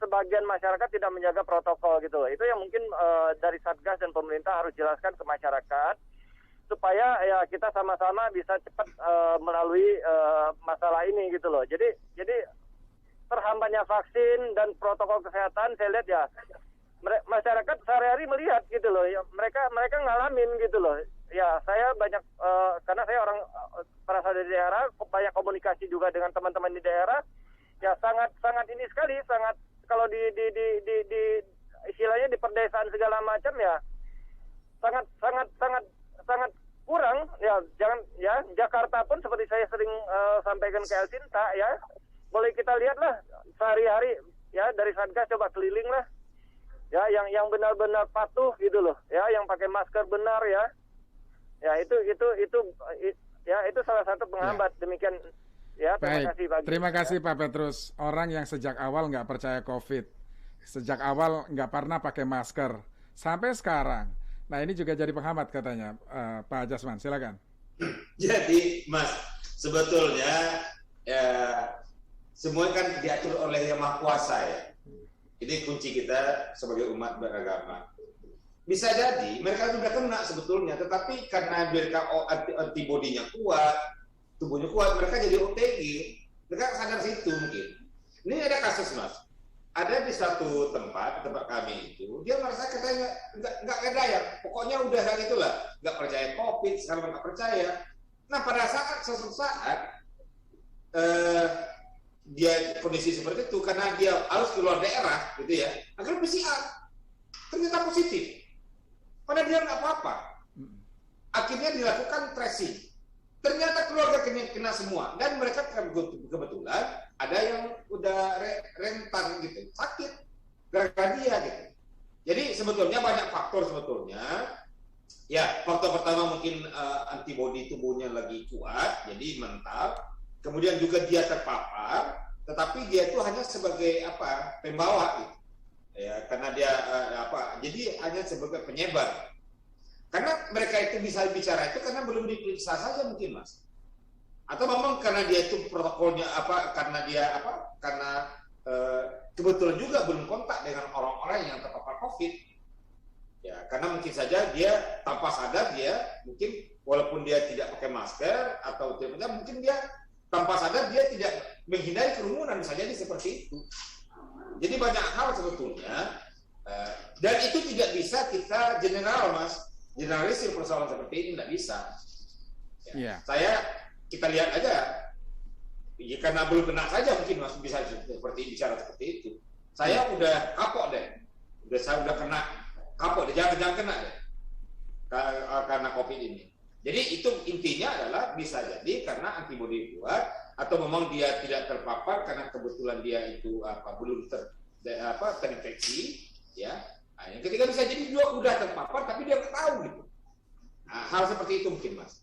sebagian masyarakat tidak menjaga protokol gitu loh. Itu yang mungkin dari Satgas dan pemerintah harus jelaskan ke masyarakat, supaya ya kita sama-sama bisa cepat melalui masalah ini gitu loh. Jadi terhambatnya vaksin dan protokol kesehatan, saya lihat ya masyarakat sehari-hari melihat gitu loh. Ya, mereka ngalamin gitu loh. Ya saya banyak karena saya orang berasal dari daerah, banyak komunikasi juga dengan teman-teman di daerah. Ya sangat ini sekali, sangat kalau di istilahnya di perdesaan segala macam ya sangat kurang ya. Jangan ya, Jakarta pun seperti saya sering sampaikan ke Elsinta ya, boleh kita lihatlah sehari-hari ya, dari Satgas coba keliling lah ya, yang benar-benar patuh gitu loh ya, yang pakai masker benar ya. Ya itu salah satu penghambat ya. Demikian ya, terima kasih Pak Petrus. Orang yang sejak awal nggak percaya COVID, sejak awal nggak pernah pakai masker sampai sekarang. Nah ini juga jadi penghambat katanya, Pak Jasman, silakan. Jadi Mas, sebetulnya ya, semua kan diatur oleh Yang Maha Kuasa ya. Ini kunci kita sebagai umat beragama. Bisa jadi mereka sudah kena sebetulnya, tetapi karena mereka antibodinya kuat, tubuhnya kuat, mereka jadi OTG. Mereka sadar situ mungkin. Ini ada kasus Mas. Ada di satu tempat kami itu, dia merasa katanya nggak kedaya, pokoknya udah kayak gitulah, nggak percaya COVID, sekarang nggak percaya. Nah pada suatu saat dia kondisi seperti itu, karena dia harus keluar daerah gitu ya, akhirnya PCR ternyata positif, padahal dia nggak apa-apa. Akhirnya dilakukan tracing, ternyata keluarga kena semua, dan mereka kebetulan ada yang udah rentan gitu, sakit gara-gara dia gitu. Jadi sebetulnya banyak faktor sebetulnya. Ya, faktor pertama mungkin antibodi tubuhnya lagi kuat, jadi mental. Kemudian juga dia terpapar, tetapi dia itu hanya sebagai pembawa gitu. Ya, karena dia jadi hanya sebagai penyebar. Karena mereka itu bisa bicara itu karena belum diperiksa saja mungkin Mas. Atau memang karena dia itu protokolnya karena kebetulan juga belum kontak dengan orang-orang yang terpapar COVID. Ya, karena mungkin saja dia tanpa sadar dia mungkin walaupun dia tidak pakai masker atau tidak, mungkin dia tanpa sadar dia tidak menghindari kerumunan, bisa jadi seperti itu. Jadi banyak hal sebetulnya dan itu tidak bisa kita general Mas, generalisir persoalan seperti ini tidak bisa. Ya. Kita lihat aja, ya, karena belum kena saja mungkin Mas bisa bicara seperti itu. Saya udah kapok deh, saya udah kena kapok deh, jangan kena deh karena COVID ini. Jadi itu intinya adalah bisa jadi karena antibodi kuat, atau memang dia tidak terpapar karena kebetulan dia itu belum terinfeksi, ya. Nah, yang ketiga bisa jadi juga udah terpapar tapi dia nggak tahu gitu. Nah, hal seperti itu mungkin Mas.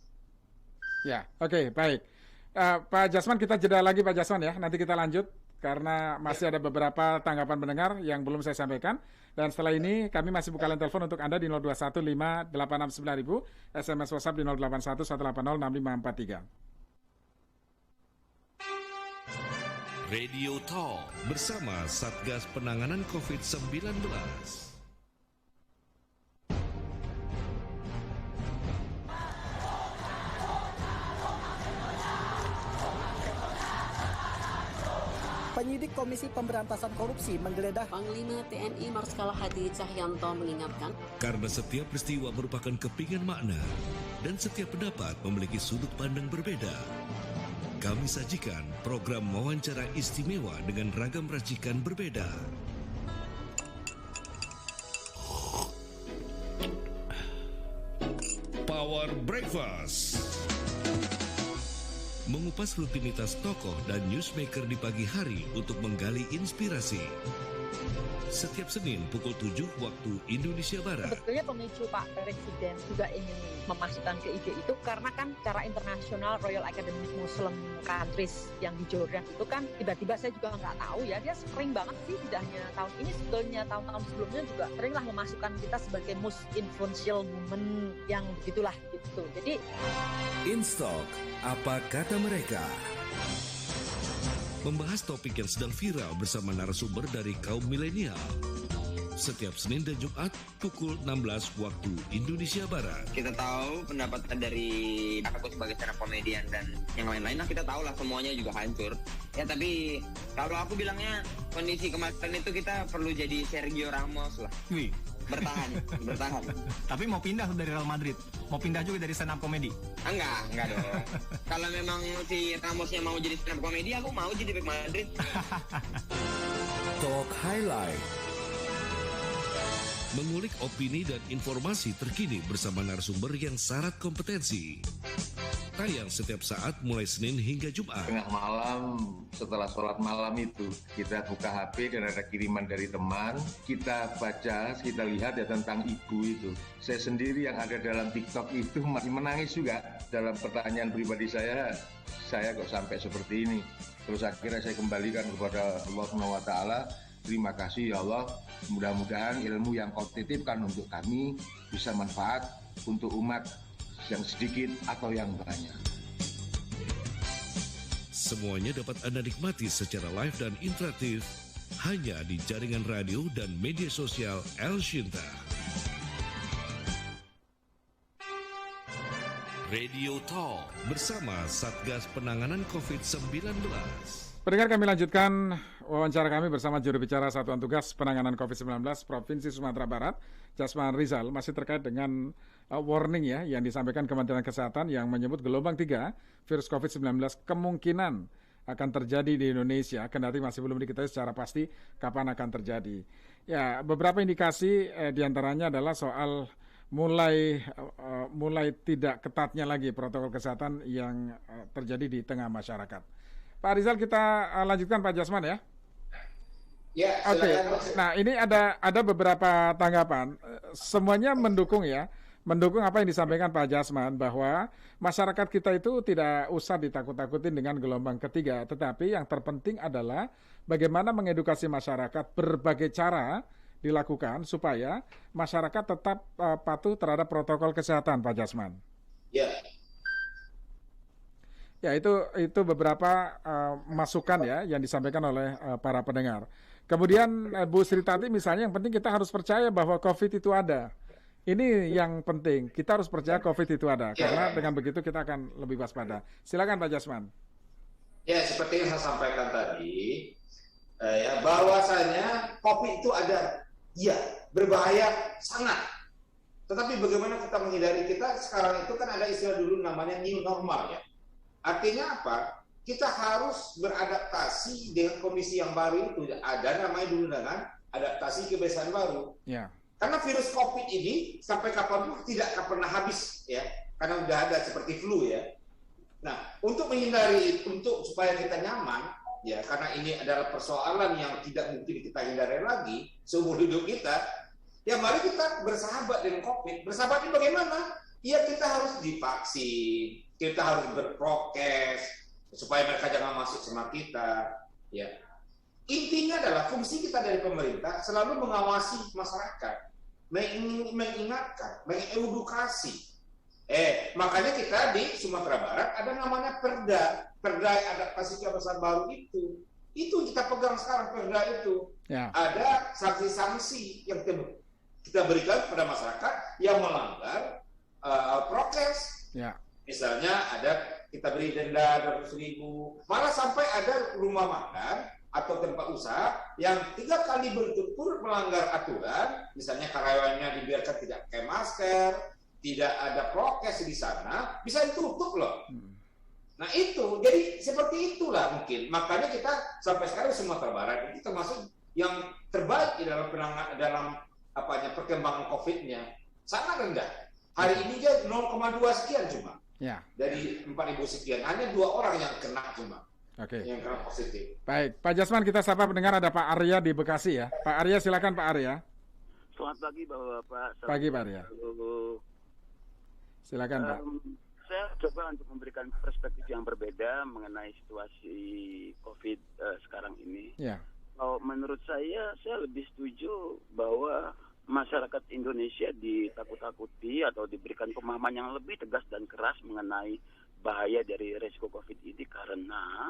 Ya, oke, baik. Pak Jasman, kita jeda lagi Pak Jasman ya. Nanti kita lanjut karena masih ada beberapa tanggapan pendengar yang belum saya sampaikan. Dan setelah ini kami masih buka line telepon untuk Anda di 0215869000, SMS WhatsApp di 0811806543. Radio Talk bersama Satgas Penanganan COVID-19. Penyidik Komisi Pemberantasan Korupsi menggeledah Panglima TNI Marskal Hadi Cahyanto mengingatkan, karena setiap peristiwa merupakan kepingan makna dan setiap pendapat memiliki sudut pandang berbeda. Kami sajikan program wawancara istimewa dengan ragam racikan berbeda. Power Breakfast mengupas rutinitas tokoh dan newsmaker di pagi hari untuk menggali inspirasi. Setiap Senin pukul 7 waktu Indonesia Barat. Sebetulnya pemicu Pak Presiden juga ingin memasukkan ke ide itu karena kan secara internasional Royal Academy Muslim Countries yang di Jordan itu kan tiba-tiba saya juga nggak tahu ya, dia sering banget sih, tidak hanya tahun ini, sebetulnya tahun-tahun sebelumnya juga seringlah memasukkan kita sebagai most influential woman yang begitulah gitu. Jadi InStock, apa kata mereka? Membahas topik yang sedang viral bersama narasumber dari kaum milenial. Setiap Senin dan Jumat pukul 16 waktu Indonesia Barat. Kita tahu pendapat dari aku sebagai stand up komedian dan yang lain-lain, kita tahu lah semuanya juga hancur. Ya tapi kalau aku bilangnya kondisi kemarin itu kita perlu jadi Sergio Ramos lah. Wih. Bertahan. Tapi mau pindah dari Real Madrid, mau pindah juga dari stand up komedi? Enggak dong. Kalau memang si Ramosnya mau jadi stand up komedi, aku mau jadi back Madrid. Talk Highlight. Mengulik opini dan informasi terkini bersama narasumber yang syarat kompetensi. Tayang setiap saat mulai Senin hingga Jumat. Tengah malam setelah sholat malam itu kita buka HP dan ada kiriman dari teman. Kita baca, kita lihat ya tentang ibu itu. Saya sendiri yang ada dalam TikTok itu masih menangis juga. Dalam pertanyaan pribadi saya kok sampai seperti ini. Terus akhirnya saya kembalikan kepada Allah SWT. Terima kasih ya Allah. Mudah-mudahan ilmu yang kau titipkan untuk kami bisa manfaat untuk umat yang sedikit atau yang banyak. Semuanya dapat Anda nikmati secara live dan interaktif hanya di jaringan radio dan media sosial El Shinta. Radio Talk bersama Satgas Penanganan COVID-19. Pendengar, kami lanjutkan wawancara kami bersama juru bicara Satuan Tugas Penanganan COVID-19 Provinsi Sumatera Barat, Jasman Rizal, masih terkait dengan warning ya yang disampaikan Kementerian Kesehatan yang menyebut gelombang 3 virus COVID-19 kemungkinan akan terjadi di Indonesia, kendati masih belum diketahui secara pasti kapan akan terjadi. Ya, beberapa indikasi diantaranya adalah soal mulai tidak ketatnya lagi protokol kesehatan yang terjadi di tengah masyarakat. Pak Rizal, kita lanjutkan Pak Jasman ya. Ya, silakan. Oke. Nah, ini ada beberapa tanggapan. Semuanya mendukung ya. Mendukung apa yang disampaikan Pak Jasman bahwa masyarakat kita itu tidak usah ditakut-takutin dengan gelombang ketiga, tetapi yang terpenting adalah bagaimana mengedukasi masyarakat, berbagai cara dilakukan supaya masyarakat tetap patuh terhadap protokol kesehatan, Pak Jasman. Ya. Ya, itu beberapa masukan ya yang disampaikan oleh para pendengar. Kemudian Bu Sri Tati misalnya, yang penting kita harus percaya bahwa COVID itu ada. Ini yang penting, kita harus percaya COVID itu ada, karena dengan begitu kita akan lebih waspada. Silakan Pak Jasman. Ya, seperti yang saya sampaikan tadi, ya bahwasanya COVID itu ada, ya berbahaya sangat. Tetapi bagaimana kita menghindari? Kita sekarang itu kan ada istilah dulu namanya new normal ya. Artinya apa? Kita harus beradaptasi dengan kondisi yang baru itu. Ada namanya dulu dengan adaptasi kebiasaan baru. Ya. Karena virus COVID ini sampai kapanpun tidak akan pernah habis ya, karena udah ada seperti flu ya. Nah, untuk menghindari, untuk supaya kita nyaman ya, karena ini adalah persoalan yang tidak mungkin kita hindari lagi seumur hidup kita. Ya, mari kita bersahabat dengan COVID. Bersahabatnya bagaimana? Ya, kita harus divaksin, kita harus berprokes supaya mereka jangan masuk sama kita. Ya, intinya adalah fungsi kita dari pemerintah selalu mengawasi masyarakat, mengingatkan, mengedukasi. Makanya kita di Sumatera Barat ada namanya Perda adaptasi kebiasaan baru itu. Itu kita pegang sekarang perda itu. Ya. Ada sanksi-sanksi yang kita berikan kepada masyarakat yang melanggar prokes. Ya. Misalnya kita beri denda 200.000, malah sampai ada rumah makan atau tempat usaha yang 3 kali berturut-turut melanggar aturan, misalnya karyawannya dibiarkan tidak pakai masker, tidak ada prokes di sana, bisa ditutup loh. Nah itu, jadi seperti itulah mungkin. Makanya kita sampai sekarang Sumatera Barat itu termasuk yang terbaik di dalam perkembangan COVID-nya. Sangat rendah. Hari ini aja 0,2 sekian cuma. Ya. Dari 4.000 sekian, hanya 2 orang yang kena cuma. Oke. Yang kena positif. Baik, Pak Jasman, kita sapa pendengar, ada Pak Arya di Bekasi ya. Pak Arya, silakan Pak Arya. Selamat pagi Bapak. Pagi Pak Arya. Silakan Pak. Saya coba untuk memberikan perspektif yang berbeda mengenai situasi COVID sekarang ini. Ya. Menurut saya lebih setuju bahwa masyarakat Indonesia ditakut-takuti atau diberikan pemahaman yang lebih tegas dan keras mengenai bahaya dari resiko COVID ini karena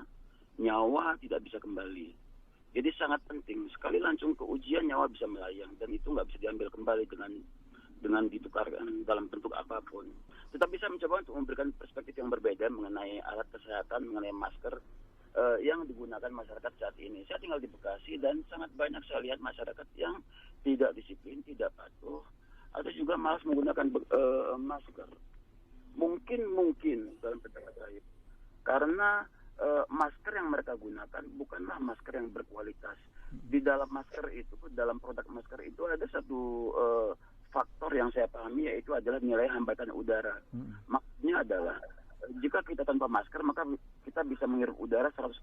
nyawa tidak bisa kembali. Jadi sangat penting, sekali langsung ke ujian nyawa bisa melayang dan itu nggak bisa diambil kembali dengan ditukarkan dalam bentuk apapun. Tetapi saya mencoba untuk memberikan perspektif yang berbeda mengenai alat kesehatan, mengenai masker yang digunakan masyarakat saat ini. Saya tinggal di Bekasi dan sangat banyak saya lihat masyarakat yang tidak disiplin, tidak patuh, atau juga malas menggunakan masker. Mungkin dalam pendapat saya, karena masker yang mereka gunakan bukanlah masker yang berkualitas. Di dalam masker itu, dalam produk masker itu ada satu faktor yang saya pahami, yaitu adalah nilai hambatan udara. Maksudnya adalah jika kita tanpa masker maka kita bisa menghirup udara 100%.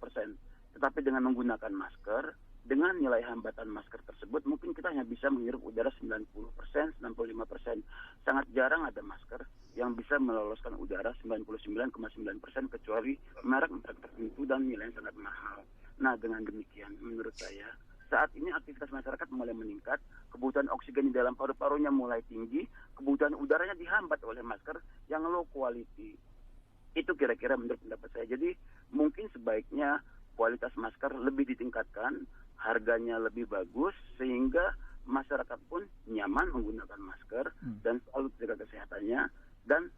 Tetapi dengan menggunakan masker, dengan nilai hambatan masker tersebut mungkin kita hanya bisa menghirup udara 90%, 95%. Sangat jarang ada masker yang bisa meloloskan udara 99,9% kecuali merek tertentu dan nilai yang sangat mahal. Nah, dengan demikian menurut saya saat ini aktivitas masyarakat mulai meningkat, kebutuhan oksigen di dalam paru-parunya mulai tinggi, kebutuhan udaranya dihambat oleh masker yang low quality. Itu kira-kira menurut pendapat saya. Jadi mungkin sebaiknya kualitas masker lebih ditingkatkan, harganya lebih bagus, sehingga masyarakat pun nyaman menggunakan masker dan selalu jaga kesehatannya. Dan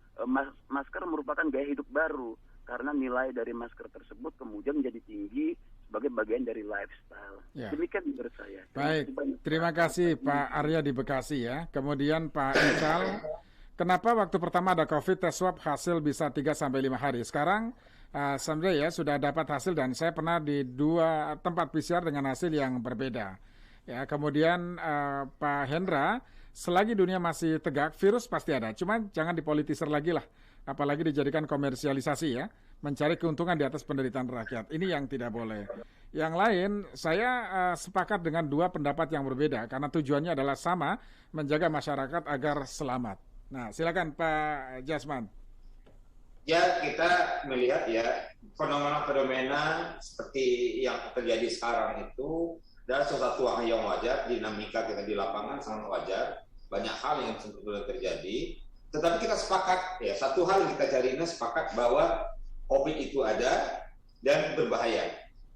masker merupakan gaya hidup baru, karena nilai dari masker tersebut kemudian menjadi tinggi sebagai bagian dari lifestyle. Ya. Demikian menurut saya. Baik, terima kasih Pak Arya di Bekasi ya. Kemudian Pak Ical, kenapa waktu pertama ada COVID tes swab hasil bisa 3-5 hari? Sekarang sebenarnya ya sudah dapat hasil dan saya pernah di 2 tempat PCR dengan hasil yang berbeda. Ya, kemudian Pak Hendra, selagi dunia masih tegak, virus pasti ada. Cuma jangan dipolitisir lagi lah, apalagi dijadikan komersialisasi ya, mencari keuntungan di atas penderitaan rakyat. Ini yang tidak boleh. Yang lain, saya sepakat dengan 2 pendapat yang berbeda karena tujuannya adalah sama, menjaga masyarakat agar selamat. Nah, silakan Pak Jasman. Ya, kita melihat ya fenomena-fenomena seperti yang terjadi sekarang itu adalah sesuatu hal yang wajar, dinamika kita di lapangan sangat wajar, banyak hal yang sebetulnya terjadi. Tetapi kita sepakat ya, satu hal yang kita cari ini sepakat bahwa COVID itu ada dan berbahaya.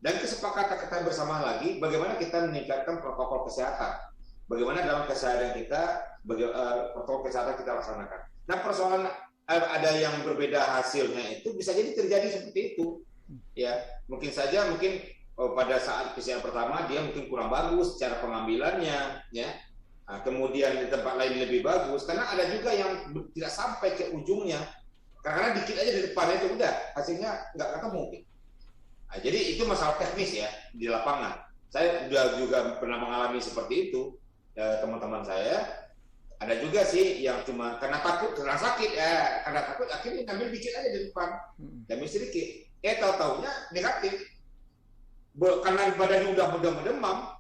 Dan kesepakatan kita bersama lagi bagaimana kita meningkatkan protokol kesehatan. Bagaimana dalam keseharian kita protokol kesehatan kita laksanakan. Nah, persoalan ada yang berbeda hasilnya itu bisa jadi terjadi seperti itu. Ya, mungkin saja pada saat PCR pertama dia mungkin kurang bagus cara pengambilannya, ya. Nah, kemudian di tempat lain lebih bagus karena ada juga yang tidak sampai ke ujungnya. Karena dikit aja di depannya itu udah hasilnya nggak ketemu. Nah, jadi itu masalah teknis ya di lapangan. Saya juga pernah mengalami seperti itu, teman-teman saya. Ada juga sih yang cuma karena takut, karena sakit ya, karena takut akhirnya ngambil dikit aja di depan, ngambil sedikit. Tahu-taunya negatif. Karena badannya udah demam,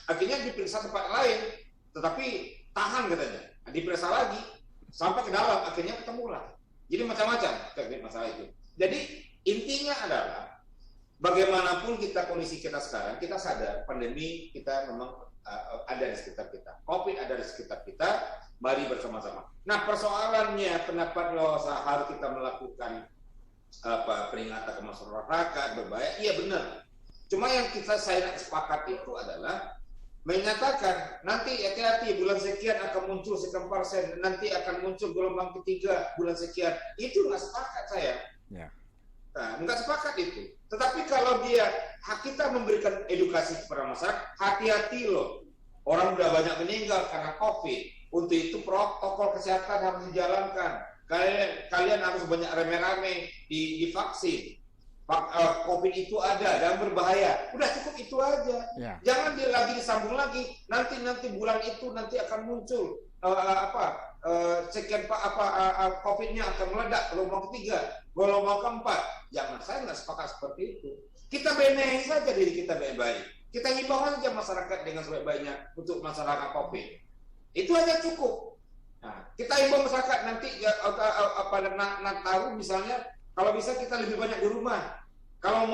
akhirnya diperiksa tempat lain, tetapi tahan katanya. Diperiksa lagi sampai ke dalam, akhirnya ketemu lah. Jadi macam-macam teknik masalah itu. Jadi intinya adalah bagaimanapun kondisi kita sekarang, kita sadar pandemi kita memang ada di sekitar kita. COVID ada di sekitar kita, mari bersama-sama. Nah, persoalannya pendapat harus kita melakukan peringatan ke masyarakat berbahaya, iya benar. Cuma yang saya sepakat itu adalah menyatakan nanti hati-hati bulan sekian akan muncul sekian persen, nanti akan muncul gelombang ketiga bulan sekian. Itu nggak sepakat saya. Ya. Nah, nggak sepakat itu. Tetapi kalau kita memberikan edukasi kepada masyarakat, hati-hati loh. Orang udah banyak meninggal karena COVID. Untuk itu protokol kesehatan harus dijalankan. Kalian harus banyak rame-rame divaksin. COVID itu ada dan berbahaya. Udah cukup itu aja. Ya. Jangan lagi disambung lagi. Nanti bulan itu nanti akan muncul sekian COVID-nya akan meledak gelombang ketiga, gelombang keempat. Jangan, saya nggak sepakat seperti itu. Kita benahi saja diri kita baik-baik. Kita himbau saja masyarakat dengan sebaik-baiknya untuk masyarakat COVID. Itu aja cukup. Nah, kita himbau masyarakat nanti pada Nataru misalnya. Kalau bisa kita lebih banyak di rumah. Kalau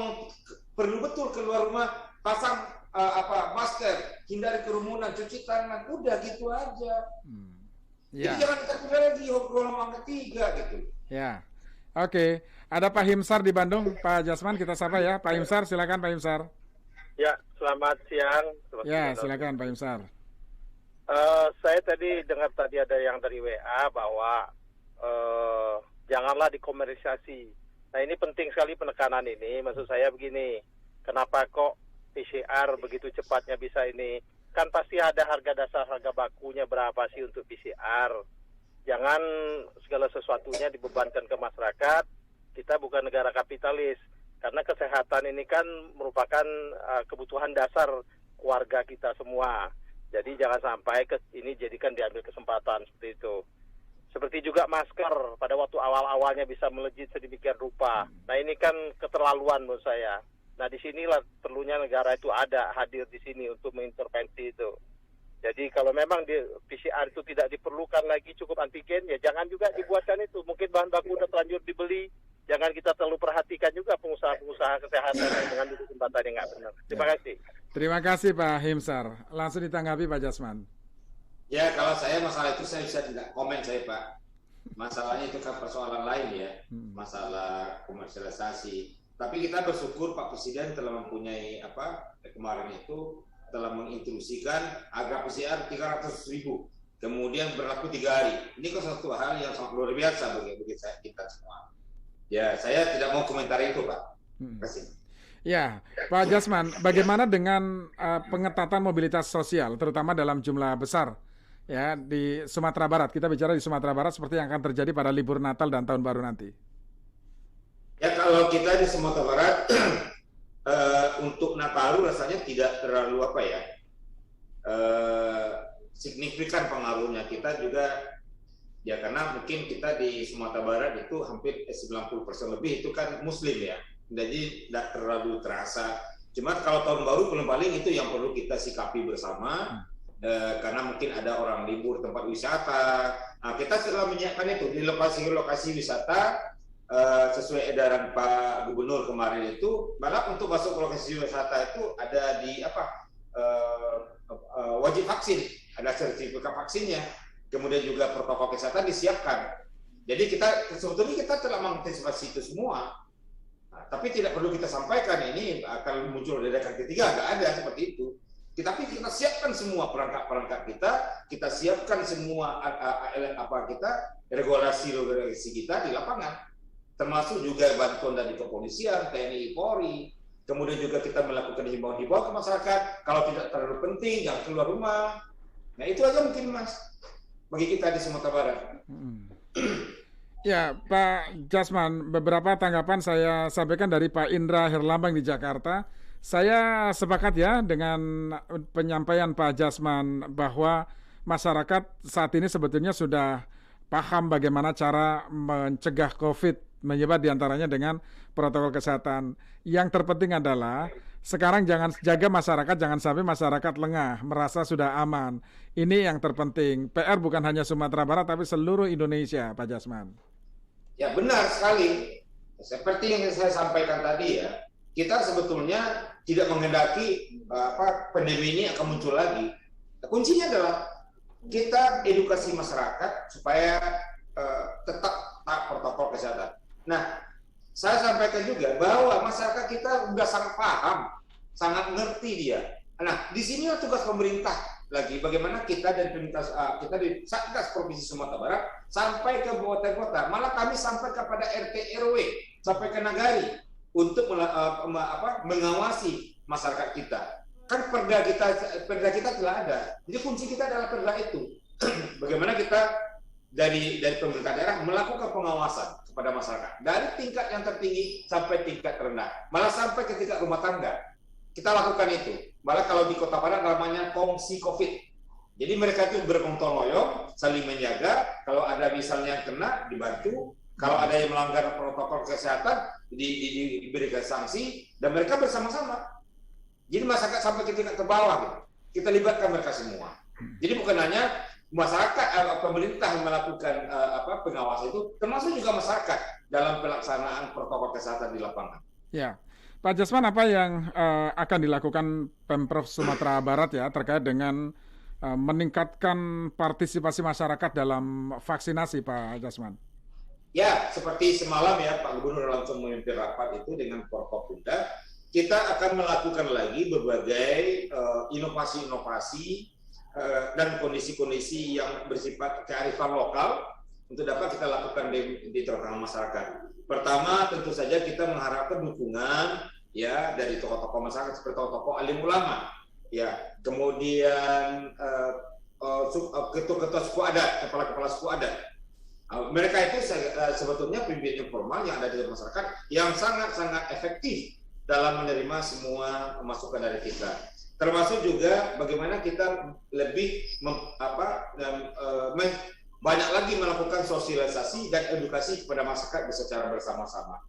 perlu betul keluar rumah, pasang masker, hindari kerumunan, cuci tangan, udah gitu aja. Jadi jangan takut lagi gelombang ketiga gitu. Ya, oke. Ada Pak Himsar di Bandung, Pak Jasman kita sapa ya. Pak Himsar, silakan Pak Himsar. Ya, selamat siang. Silakan Pak Himsar. Saya tadi dengar tadi ada yang dari WA bahwa janganlah dikomersialisasi. Nah ini penting sekali penekanan ini. Maksud saya begini, kenapa kok PCR begitu cepatnya bisa ini? Kan pasti ada harga dasar, harga bakunya berapa sih untuk PCR. Jangan segala sesuatunya dibebankan ke masyarakat. Kita bukan negara kapitalis. Karena kesehatan ini kan merupakan kebutuhan dasar keluarga kita semua. Jadi jangan sampai ini jadikan diambil kesempatan seperti itu. Seperti juga masker, pada waktu awal-awalnya bisa melejit sedemikian rupa. Nah ini kan keterlaluan menurut saya. Nah disinilah perlunya negara itu hadir di sini untuk mengintervensi itu. Jadi kalau memang PCR itu tidak diperlukan lagi, cukup antigen, ya jangan juga dibuatkan itu. Mungkin bahan baku udah terlanjur dibeli. Jangan kita terlalu perhatikan juga pengusaha-pengusaha kesehatan dengan kesempatan yang nggak benar. Terima kasih. Terima kasih Pak Himsar. Langsung ditanggapi Pak Jasman. Ya kalau saya masalah itu saya bisa tidak komen saya Pak. Masalahnya itu kan persoalan lain ya, masalah komersialisasi. Tapi kita bersyukur Pak Presiden telah mempunyai kemarin itu telah menginstruksikan agar PCR 300.000 kemudian berlaku 3 hari. Ini kan suatu hal yang sangat luar biasa bagi kita semua. Ya saya tidak mau komentar itu Pak. Terima kasih. Ya, Pak Jasman, bagaimana dengan pengetatan mobilitas sosial, terutama dalam jumlah besar, ya di Sumatera Barat? Kita bicara di Sumatera Barat seperti yang akan terjadi pada libur Natal dan Tahun Baru nanti. Ya kalau kita di Sumatera Barat untuk Nataru rasanya tidak terlalu signifikan pengaruhnya. Kita juga ya karena mungkin kita di Sumatera Barat itu hampir 90% lebih itu kan Muslim ya. Jadi tidak terlalu terasa. Cuma kalau tahun baru paling itu yang perlu kita sikapi bersama karena mungkin ada orang libur tempat wisata. Nah, kita telah menyiapkan itu di lokasi wisata sesuai edaran Pak Gubernur kemarin itu. Malah untuk masuk ke lokasi wisata itu ada di wajib vaksin, ada sertifikat vaksinnya. Kemudian juga protokol kesehatan disiapkan. Jadi sebetulnya kita telah mengantisipasi itu semua. Tapi tidak perlu kita sampaikan ini akan muncul ledakan ketiga, nggak ada seperti itu. Tapi kita siapkan semua perangkat kita siapkan semua regulasi kita di lapangan, termasuk juga bantuan dari kepolisian, TNI, Polri. Kemudian juga kita melakukan himbauan ke masyarakat, kalau tidak terlalu penting jangan keluar rumah. Nah itu aja mungkin Mas bagi kita di Sumatera Barat. Ya, Pak Jasman, beberapa tanggapan saya sampaikan dari Pak Indra Herlambang di Jakarta. Saya sepakat ya dengan penyampaian Pak Jasman bahwa masyarakat saat ini sebetulnya sudah paham bagaimana cara mencegah COVID menyebar diantaranya dengan protokol kesehatan. Yang terpenting adalah sekarang jangan jaga masyarakat, jangan sampai masyarakat lengah, merasa sudah aman. Ini yang terpenting. PR bukan hanya Sumatera Barat tapi seluruh Indonesia, Pak Jasman. Ya benar sekali. Seperti yang saya sampaikan tadi ya, kita sebetulnya tidak menghendaki pandemi ini akan muncul lagi. Kuncinya adalah kita edukasi masyarakat supaya tetap taat protokol kesehatan. Nah, saya sampaikan juga bahwa masyarakat kita sudah sangat paham sangat ngerti dia. Nah, di sinilah tugas pemerintah lagi, bagaimana kita dari pemerintah kita di Satgas Provinsi Sumatera Barat sampai ke kabupaten kota, malah kami sampai kepada RT RW sampai ke Nagari untuk mengawasi masyarakat kita. Kan perda kita telah ada. Jadi kunci kita adalah perda itu. Bagaimana kita dari pemerintah daerah melakukan pengawasan kepada masyarakat dari tingkat yang tertinggi sampai tingkat rendah, malah sampai ke tingkat rumah tangga. Kita lakukan itu. Malah kalau di Kota Padang namanya kongsi COVID. Jadi mereka itu bergotong royong, saling menjaga. Kalau ada misalnya yang kena, dibantu. Kalau ada yang melanggar protokol kesehatan, diberikan sanksi. Dan mereka bersama-sama. Jadi masyarakat sampai ke tingkat ke bawah. Gitu. Kita libatkan mereka semua. Jadi bukan hanya masyarakat, pemerintah melakukan pengawasan itu, termasuk juga masyarakat dalam pelaksanaan protokol kesehatan di lapangan. Ya. Pak Jasman, apa yang akan dilakukan Pemprov Sumatera Barat ya terkait dengan meningkatkan partisipasi masyarakat dalam vaksinasi, Pak Jasman? Ya, seperti semalam ya Pak Gubernur langsung memimpin rapat itu dengan Forkopimda, kita akan melakukan lagi berbagai inovasi-inovasi dan kondisi-kondisi yang bersifat kearifan lokal untuk dapat kita lakukan di tengah masyarakat. Pertama, tentu saja kita mengharapkan dukungan ya dari tokoh-tokoh masyarakat seperti tokoh-tokoh alim ulama, ya, kemudian ketua-ketua suku adat, kepala-kepala suku adat. Mereka itu sebetulnya pemimpin informal yang ada di masyarakat yang sangat-sangat efektif dalam menerima semua masukan dari kita. Termasuk juga bagaimana kita lebih banyak lagi melakukan sosialisasi dan edukasi kepada masyarakat secara bersama-sama.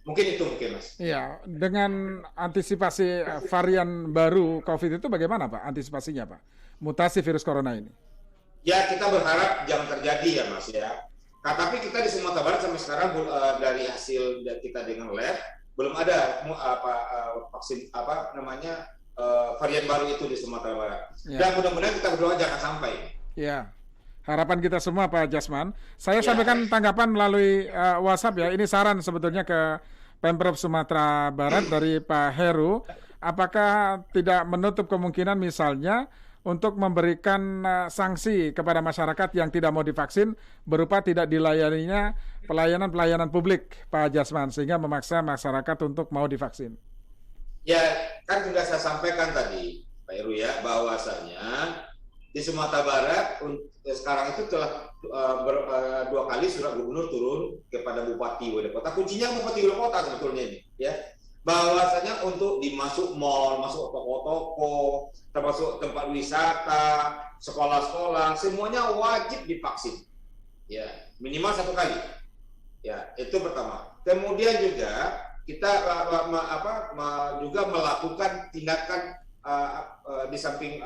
Mungkin itu Mas. Iya, dengan antisipasi varian baru COVID itu bagaimana Pak antisipasinya Pak? Mutasi virus corona ini. Ya, kita berharap jangan terjadi ya Mas ya. Nah, tapi kita di Sumatera Barat sampai sekarang dari hasil kita dengan lab belum ada vaksin varian baru itu di Sumatera Barat. Ya. Dan mudah-mudahan kita berdoa jangan sampai. Ya. Harapan kita semua Pak Jasman. Saya sampaikan tanggapan melalui WhatsApp ya. Ini saran sebetulnya ke Pemprov Sumatera Barat dari Pak Heru. Apakah tidak menutup kemungkinan misalnya untuk memberikan sanksi kepada masyarakat yang tidak mau divaksin berupa tidak dilayaninya pelayanan publik Pak Jasman sehingga memaksa masyarakat untuk mau divaksin? Ya, kan sudah saya sampaikan tadi Pak Heru ya bahwasanya di Sumatera Barat sekarang itu telah 2 kali surat gubernur turun kepada Bupati Wali Kota. Kuncinya Bupati Wali Kota sebetulnya ini, ya. Bahwasanya untuk dimasuk mall, masuk toko-toko, termasuk tempat wisata, sekolah-sekolah, semuanya wajib divaksin. Ya, minimal 1 kali. Ya, itu pertama. Kemudian juga kita juga melakukan tindakan di samping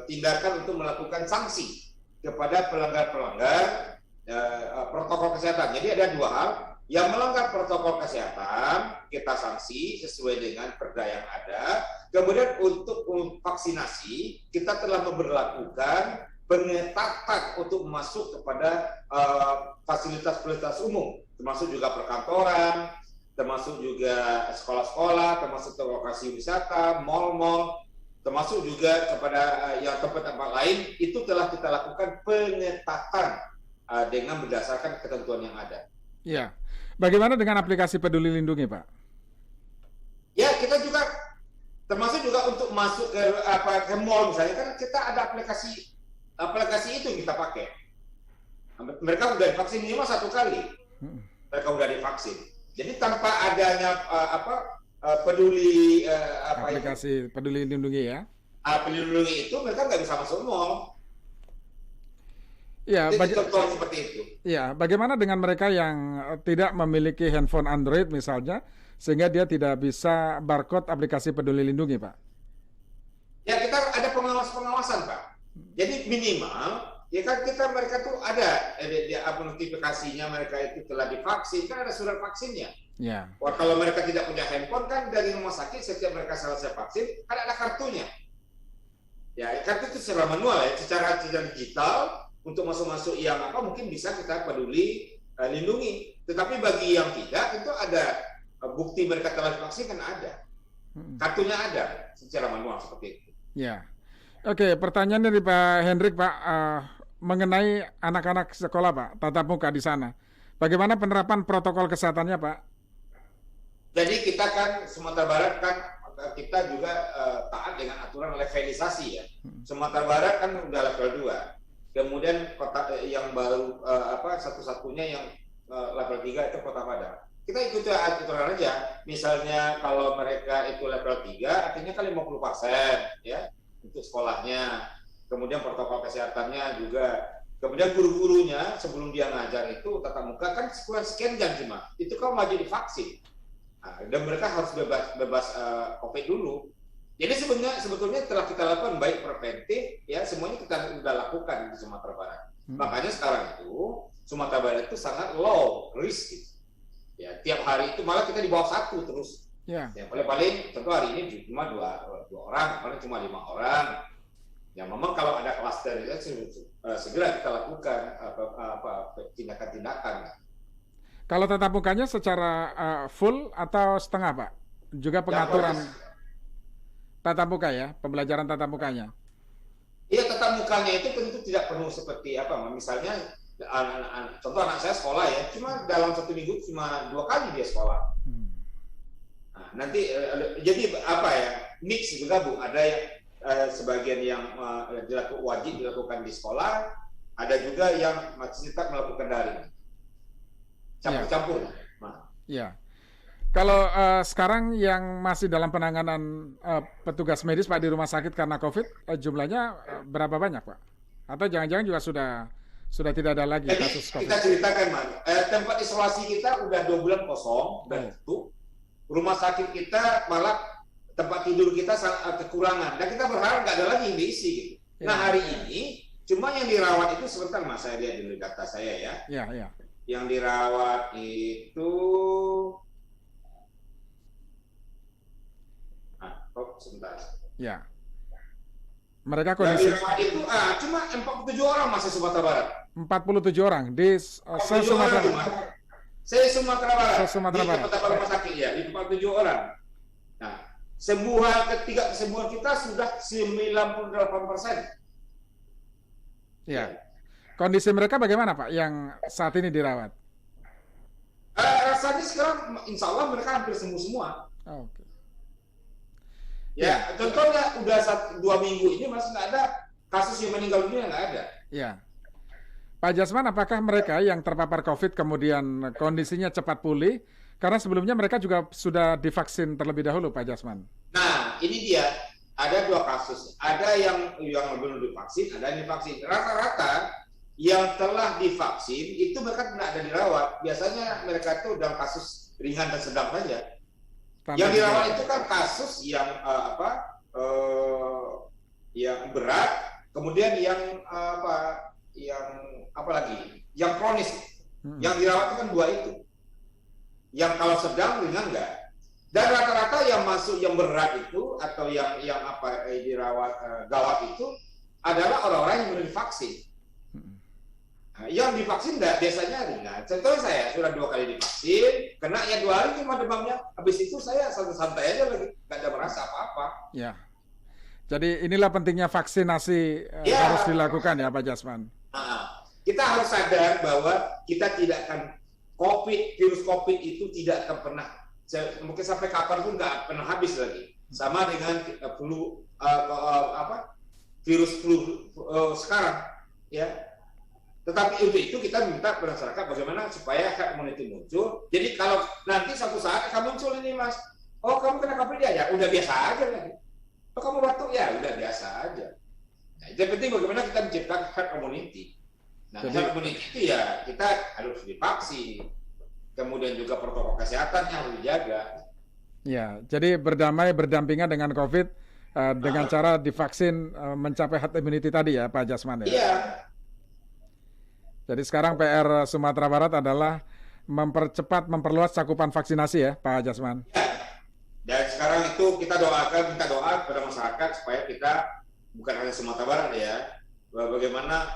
tindakan untuk melakukan sanksi kepada pelanggar-pelanggar protokol kesehatan. Jadi ada 2 hal, yang melanggar protokol kesehatan kita sanksi sesuai dengan perda yang ada. Kemudian untuk vaksinasi kita telah memberlakukan pengetatan untuk masuk kepada fasilitas-fasilitas umum, termasuk juga perkantoran, termasuk juga sekolah-sekolah, termasuk lokasi wisata, mal-mal, termasuk juga kepada yang tempat-tempat lain, itu telah kita lakukan pengetatan dengan berdasarkan ketentuan yang ada. Ya, bagaimana dengan aplikasi Peduli Lindungi, Pak? Ya, kita juga termasuk juga untuk masuk ke mall misalnya, kan kita ada aplikasi itu yang kita pakai. Mereka sudah divaksin minimal 1 kali. Mereka sudah divaksin. Jadi tanpa adanya aplikasi Peduli Lindungi ya. Peduli Lindungi itu mereka nggak bisa masuk mall. Ya, contoh seperti itu. Ya, bagaimana dengan mereka yang tidak memiliki handphone Android misalnya, sehingga dia tidak bisa barcode aplikasi Peduli Lindungi, Pak? Ya, kita ada pengawasan, Pak. Jadi minimal, ya kan mereka tuh ada notifikasinya mereka itu telah divaksin, kan ada surat vaksinnya. Ya. Wah, kalau mereka tidak punya handphone kan dari rumah sakit setiap mereka selesai vaksin kan ada kartunya. Ya, kartu itu secara manual ya, secara digital untuk masuk-masuk yang mungkin bisa kita peduli lindungi. Tetapi bagi yang tidak itu ada bukti mereka telah divaksin kan ada. Kartunya ada secara manual seperti itu. Ya. Oke, pertanyaan dari Pak Hendrik, Pak, mengenai anak-anak sekolah, Pak, tatap muka di sana. Bagaimana penerapan protokol kesehatannya, Pak? Jadi kita kan Sumatera Barat kan kita juga taat dengan aturan levelisasi ya. Sumatera Barat kan udah level 2. Kemudian kota yang baru satu-satunya yang level 3 itu Kota Padang. Kita ikuti aturan aja. Misalnya kalau mereka itu level 3 artinya kan 50% ya untuk sekolahnya. Kemudian protokol kesehatannya juga. Kemudian guru-gurunya sebelum dia ngajar itu tatap muka kan sekian jam cuma. Itu kalau maju divaksin. Nah, dan mereka harus bebas COVID dulu. Jadi sebetulnya telah kita lakukan baik preventif ya, semuanya kita sudah lakukan di Sumatera Barat. Makanya sekarang itu Sumatera Barat itu sangat low risk gitu. Ya, tiap hari itu malah kita di bawah 1 terus. Ya, paling tentu hari ini cuma dua orang, paling cuma 5 orang. Ya, memang kalau ada kluster itu segera kita lakukan tindakan-tindakan. Kalau tatap mukanya secara full atau setengah, Pak? Juga pengaturan tatap muka ya, pembelajaran tatap mukanya? Iya, tatap mukanya itu tentu tidak penuh seperti misalnya contoh anak saya sekolah ya, cuma dalam 1 minggu cuma 2 kali dia sekolah. Nah, nanti jadi mix bergabung, ada yang sebagian yang wajib dilakukan di sekolah, ada juga yang masih tetap melakukan daring. Campur-campur. Ya. Kalau sekarang yang masih dalam penanganan petugas medis, Pak, di rumah sakit karena COVID, jumlahnya berapa banyak, Pak? Atau jangan-jangan juga sudah tidak ada lagi kasus COVID? Kita ceritakan, Mas. Tempat isolasi kita udah 2 bulan kosong, dan tutup. Rumah sakit kita malah tempat tidur kita sangat kekurangan. Dan kita berharap nggak ada lagi yang diisi. Gitu. Nah, hari ini cuma yang dirawat itu sebentar, Mas. Saya lihat dulu data saya ya. Iya. Yang dirawat itu sebentar. Ya. Mereka kondisi yang dirawat itu cuma 47 orang masih Sumatera Barat. 47 orang di Sumatera Barat. Sumatera Barat. Sumatera Barat. Di tempat rumah sakit ya, di 47 orang. Nah, kesembuhan kita sudah 98%. Ya. Kondisi mereka bagaimana, Pak, yang saat ini dirawat? Rasanya sekarang insya Allah mereka hampir sembuh semua. Oke. Ya, contohnya udah 2 minggu ini masih nggak ada kasus yang meninggal dunia, nggak ada. Ya. Pak Jasman, apakah mereka yang terpapar COVID kemudian kondisinya cepat pulih? Karena sebelumnya mereka juga sudah divaksin terlebih dahulu, Pak Jasman. Nah, ini dia. Ada 2 kasus. Ada yang belum divaksin, ada yang divaksin. Rata-rata yang telah divaksin itu mereka tidak ada dirawat. Biasanya mereka itu dalam kasus ringan dan sedang saja. Yang dirawat itu kan kasus yang yang berat, kemudian yang yang kronis. Yang dirawat itu kan 2 itu. Yang kalau sedang ringan enggak. Dan rata-rata yang masuk yang berat itu atau yang dirawat gawat itu adalah orang-orang yang belum divaksin. Yang divaksin biasanya ringan. Contohnya saya sudah 2 kali divaksin, kena ya 2 hari cuma demamnya. Habis itu saya santai-santai aja lagi, nggak ada merasa apa-apa. Ya. Jadi inilah pentingnya vaksinasi harus dilakukan ya, Pak Jasman. Nah, kita harus sadar bahwa kita tidak akan virus COVID itu tidak akan pernah, mungkin sampai kapan pun nggak pernah habis lagi. Sama dengan virus flu sekarang, ya. Tetapi untuk itu kita minta masyarakat bagaimana supaya herd immunity muncul. Jadi kalau nanti suatu saat akan muncul ini, Mas, oh kamu kena COVID ya, udah biasa aja lagi. Oh kamu batuk ya, udah biasa aja. Nah, yang penting bagaimana kita menciptakan herd immunity. Nah, herd immunity itu ya kita harus divaksin. Kemudian juga protokol kesehatannya harus dijaga. Ya, jadi berdampingan dengan COVID dengan cara divaksin mencapai herd immunity tadi ya, Pak Jasman ya. Iya. Jadi sekarang PR Sumatera Barat adalah memperluas cakupan vaksinasi ya, Pak Jasman. Ya. Dan sekarang itu kita minta doa kepada masyarakat supaya kita bukan hanya Sumatera Barat ya, bagaimana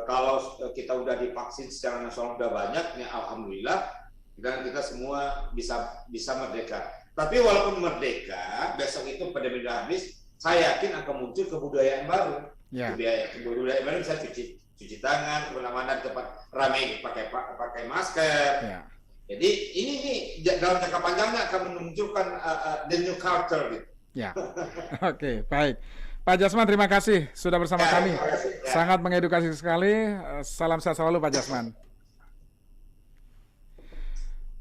kalau kita udah divaksin secara nasional udah banyak, ya alhamdulillah kita semua bisa merdeka. Tapi walaupun merdeka, besok itu pandemi udah habis, saya yakin akan muncul kebudayaan baru. Kebudayaan baru bisa cuci tangan, kemana-mana di tempat ramai pakai masker. Jadi ini dalam jangka panjangnya akan menunjukkan the new culture gitu. Oke, baik. Pak Jasman, terima kasih sudah bersama kami. Sangat mengedukasi sekali. Salam sehat selalu Pak Jasman.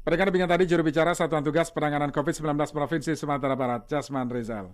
Pendengar, demikian tadi juru bicara Satuan Tugas Penanganan COVID-19 Provinsi Sumatera Barat, Jasman Rizal.